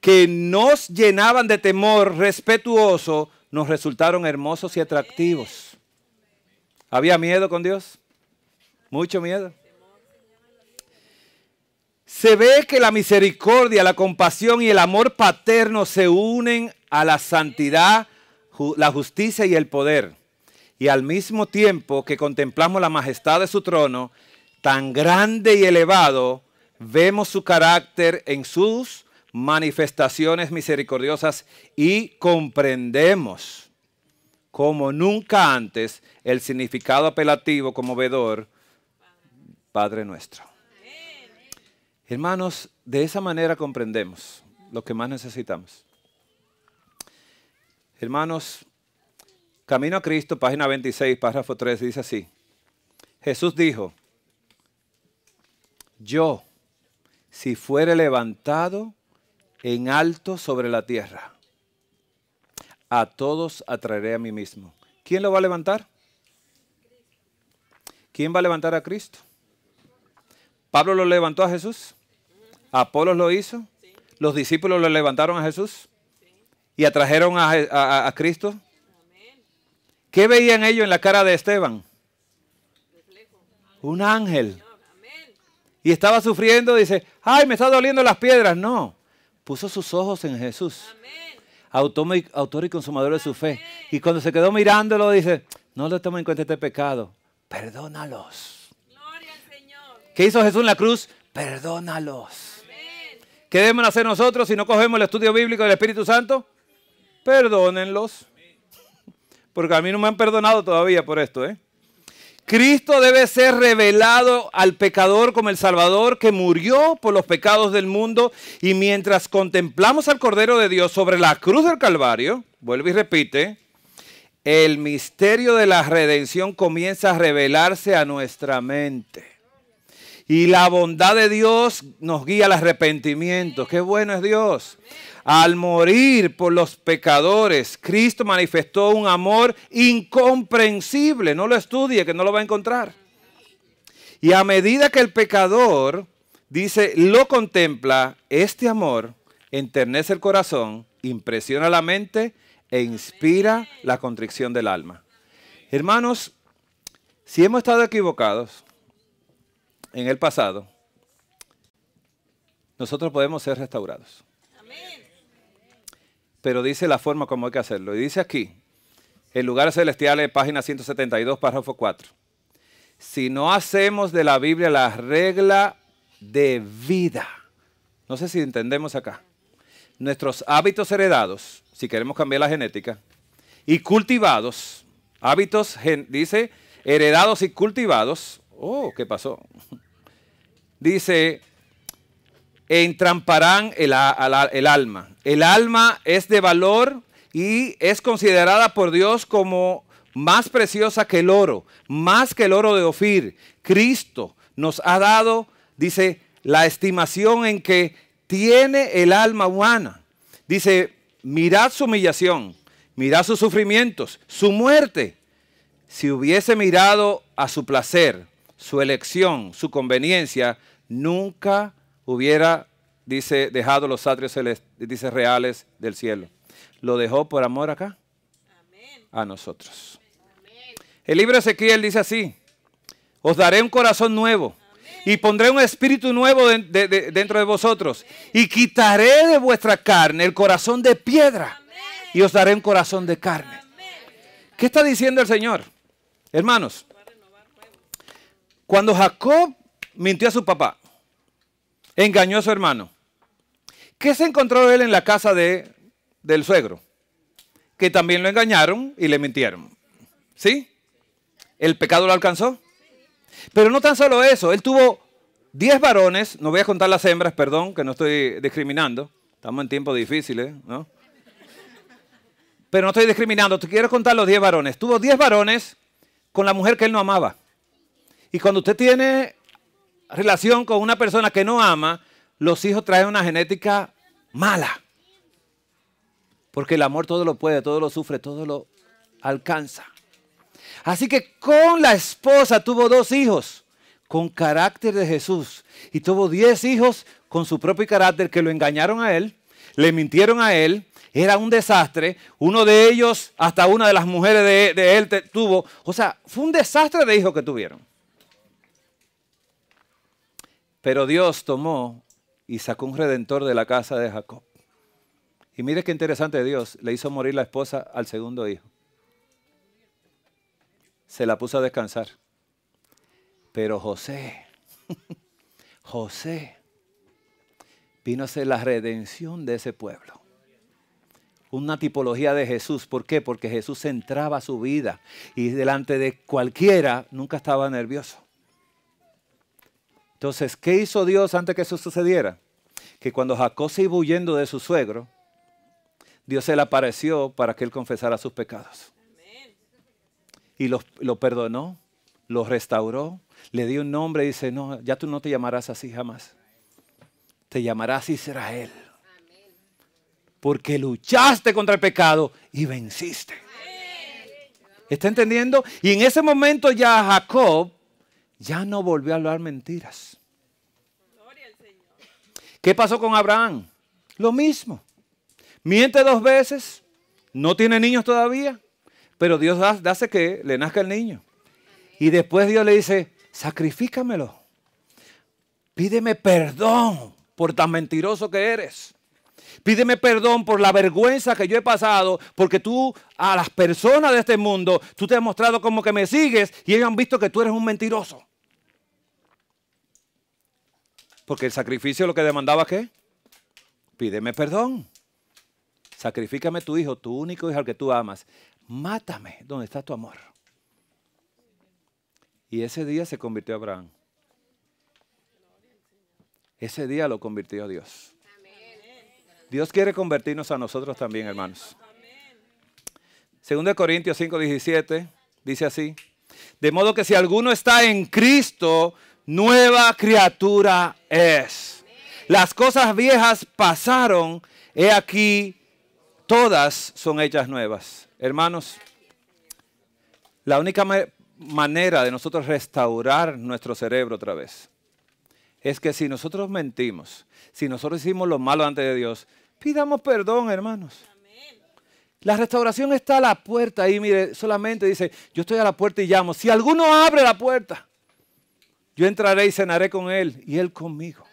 que nos llenaban de temor respetuoso nos resultaron hermosos y atractivos. ¿Había miedo con Dios? Mucho miedo. Se ve que la misericordia, la compasión y el amor paterno se unen a la santidad, la justicia y el poder. Y al mismo tiempo que contemplamos la majestad de su trono, tan grande y elevado, vemos su carácter en sus manifestaciones misericordiosas y comprendemos como nunca antes el significado apelativo conmovedor, Padre nuestro. Hermanos, de esa manera comprendemos lo que más necesitamos. Hermanos, Camino a Cristo, página 26, párrafo 3, dice así. Jesús dijo, yo, si fuere levantado en alto sobre la tierra, a todos atraeré a mí mismo. ¿Quién lo va a levantar? ¿Quién va a levantar a Cristo? ¿Pablo lo levantó a Jesús? ¿Apolos lo hizo? ¿Los discípulos lo levantaron a Jesús? ¿Y atrajeron a Cristo? ¿Qué veían ellos en la cara de Esteban? Un ángel. Y estaba sufriendo, dice, ay, me está doliendo las piedras. No, puso sus ojos en Jesús. Autor y consumador de su fe. Y cuando se quedó mirándolo, dice, no le tomen en cuenta este pecado. Perdónalos. Gloria al Señor. ¿Qué hizo Jesús en la cruz? Perdónalos. Amén. ¿Qué debemos hacer nosotros si no cogemos el estudio bíblico del Espíritu Santo? Perdónenlos. Porque a mí no me han perdonado todavía por esto, Cristo debe ser revelado al pecador como el Salvador que murió por los pecados del mundo. Y mientras contemplamos al Cordero de Dios sobre la cruz del Calvario, vuelve y repite, el misterio de la redención comienza a revelarse a nuestra mente. Y la bondad de Dios nos guía al arrepentimiento. ¡Qué bueno es Dios! Al morir por los pecadores, Cristo manifestó un amor incomprensible. No lo estudie, que no lo va a encontrar. Y a medida que el pecador, dice, lo contempla, este amor enternece el corazón, impresiona la mente e inspira la contrición del alma. Hermanos, si hemos estado equivocados en el pasado, nosotros podemos ser restaurados. Pero dice la forma como hay que hacerlo. Y dice aquí, en Lugares Celestiales, página 172, párrafo 4. Si no hacemos de la Biblia la regla de vida, no sé si entendemos acá, nuestros hábitos heredados, si queremos cambiar la genética, y cultivados, hábitos, dice, heredados y cultivados, oh, ¿qué pasó? Dice, entramparán el alma. El alma es de valor y es considerada por Dios como más preciosa que el oro, más que el oro de Ofir. Cristo nos ha dado, dice, la estimación en que tiene el alma humana. Dice, mirad su humillación, Mira sus sufrimientos, su muerte. Si hubiese mirado a su placer, su elección, su conveniencia, nunca hubiera, dice, dejado los atrios dice, reales del cielo. Lo dejó por amor acá, a nosotros. El libro de Ezequiel dice así: os daré un corazón nuevo y pondré un espíritu nuevo dentro de vosotros y quitaré de vuestra carne el corazón de piedra y os daré un corazón de carne. ¿Qué está diciendo el Señor? Hermanos, cuando Jacob mintió a su papá, engañó a su hermano, ¿qué se encontró él en la casa del suegro? Que también lo engañaron y le mintieron. ¿Sí? ¿El pecado lo alcanzó? Pero no tan solo eso, él tuvo 10 varones, no voy a contar las hembras, perdón, que no estoy discriminando, estamos en tiempos difíciles, ¿no? Pero no estoy discriminando, te quiero contar los 10 varones. Tuvo 10 varones con la mujer que él no amaba. Y cuando usted tiene relación con una persona que no ama, los hijos traen una genética mala. Porque el amor todo lo puede, todo lo sufre, todo lo alcanza. Así que con la esposa tuvo 2 hijos con carácter de Jesús. Y tuvo 10 hijos con su propio carácter que lo engañaron a él, le mintieron a él. Era un desastre. Uno de ellos, hasta una de las mujeres de él tuvo. O sea, fue un desastre de hijos que tuvieron. Pero Dios tomó y sacó un redentor de la casa de Jacob. Y mire qué interesante Dios. Le hizo morir la esposa al segundo hijo. Se la puso a descansar. Pero José vino a ser la redención de ese pueblo. Una tipología de Jesús. ¿Por qué? Porque Jesús entraba a su vida y delante de cualquiera nunca estaba nervioso. Entonces, ¿qué hizo Dios antes que eso sucediera? Que cuando Jacob se iba huyendo de su suegro, Dios se le apareció para que él confesara sus pecados. Y lo perdonó, lo restauró, le dio un nombre y dice, no, ya tú no te llamarás así jamás. Te llamarás Israel. Porque luchaste contra el pecado y venciste. ¿Está entendiendo? Y en ese momento ya Jacob ya no volvió a hablar mentiras. ¿Qué pasó con Abraham? Lo mismo. Miente 2 veces, no tiene niños todavía, pero Dios hace que le nazca el niño. Y después Dios le dice, sacrifícamelo. Pídeme perdón por tan mentiroso que eres. Pídeme perdón por la vergüenza que yo he pasado, porque tú a las personas de este mundo, tú te has mostrado como que me sigues y ellos han visto que tú eres un mentiroso. Porque el sacrificio lo que demandaba, ¿qué? Pídeme perdón. Sacrifícame tu hijo, tu único hijo al que tú amas. Mátame donde está tu amor. Y ese día se convirtió Abraham. Ese día lo convirtió Dios. Dios quiere convertirnos a nosotros también, hermanos. 2 Corintios 5:17 dice así: de modo que si alguno está en Cristo, nueva criatura es. Las cosas viejas pasaron, he aquí, todas son hechas nuevas. Hermanos, la única manera de nosotros restaurar nuestro cerebro otra vez es que si nosotros mentimos, si nosotros hicimos lo malo ante de Dios, pidamos perdón, hermanos. La restauración está a la puerta ahí, mire, solamente dice, yo estoy a la puerta y llamo. Si alguno abre la puerta, yo entraré y cenaré con él y él conmigo.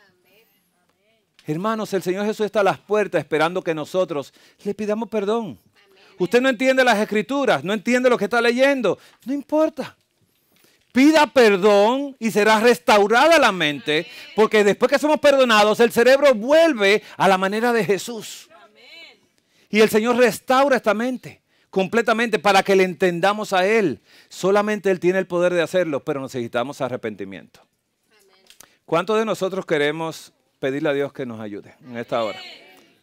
Hermanos, el Señor Jesús está a las puertas esperando que nosotros le pidamos perdón. Usted no entiende las escrituras, no entiende lo que está leyendo, no importa. Pida perdón y será restaurada la mente, porque después que somos perdonados, el cerebro vuelve a la manera de Jesús. Y el Señor restaura esta mente completamente para que le entendamos a Él. Solamente Él tiene el poder de hacerlo, pero necesitamos arrepentimiento. ¿Cuántos de nosotros queremos pedirle a Dios que nos ayude en esta hora?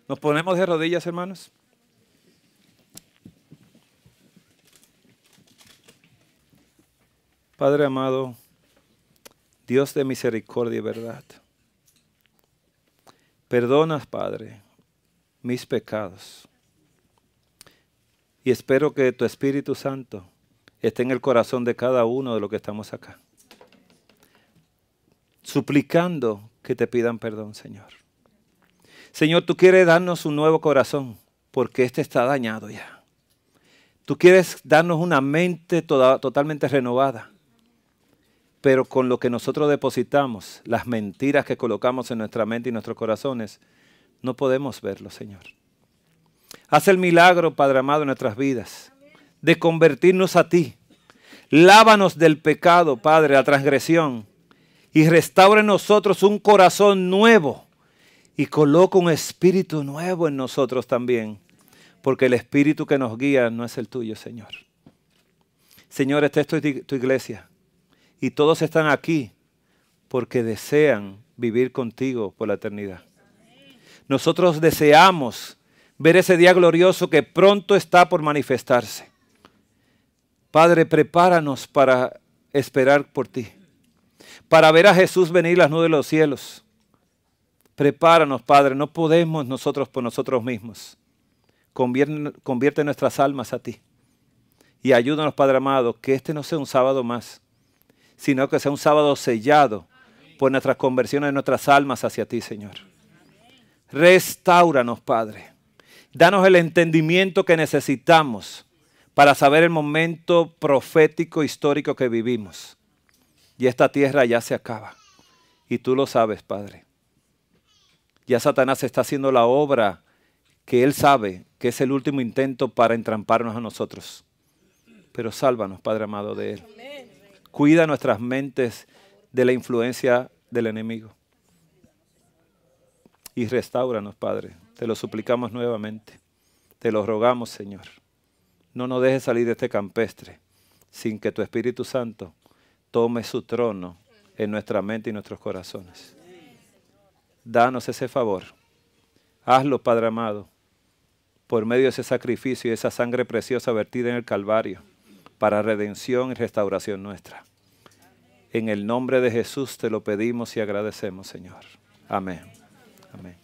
¿Nos ponemos de rodillas, hermanos? Padre amado, Dios de misericordia y verdad, perdonas, Padre, mis pecados. Y espero que tu Espíritu Santo esté en el corazón de cada uno de los que estamos acá, suplicando que te pidan perdón, Señor. Señor, tú quieres darnos un nuevo corazón, porque este está dañado ya. Tú quieres darnos una mente totalmente renovada, pero con lo que nosotros depositamos, las mentiras que colocamos en nuestra mente y nuestros corazones, no podemos verlo, Señor. Haz el milagro, Padre amado, en nuestras vidas, de convertirnos a ti. Lávanos del pecado, Padre, la transgresión, y restaura en nosotros un corazón nuevo, y coloca un espíritu nuevo en nosotros también, porque el espíritu que nos guía no es el tuyo, Señor. Señor, esta es tu iglesia, y todos están aquí porque desean vivir contigo por la eternidad. Nosotros deseamos ver ese día glorioso que pronto está por manifestarse. Padre, prepáranos para esperar por ti, para ver a Jesús venir las nubes de los cielos. Prepáranos, Padre, no podemos nosotros por nosotros mismos. Convierte nuestras almas a ti. Y ayúdanos, Padre amado, que este no sea un sábado más, sino que sea un sábado sellado por nuestras conversiones de nuestras almas hacia ti, Señor. Restáuranos, Padre. Danos el entendimiento que necesitamos para saber el momento profético histórico que vivimos. Y esta tierra ya se acaba. Y tú lo sabes, Padre. Ya Satanás está haciendo la obra que él sabe que es el último intento para entramparnos a nosotros. Pero sálvanos, Padre amado, de él. Cuida nuestras mentes de la influencia del enemigo. Y restáuranos, Padre. Te lo suplicamos nuevamente. Te lo rogamos, Señor. No nos dejes salir de este campestre sin que tu Espíritu Santo tome su trono en nuestra mente y nuestros corazones. Danos ese favor. Hazlo, Padre amado, por medio de ese sacrificio y esa sangre preciosa vertida en el Calvario para redención y restauración nuestra. En el nombre de Jesús te lo pedimos y agradecemos, Señor. Amén. Amén.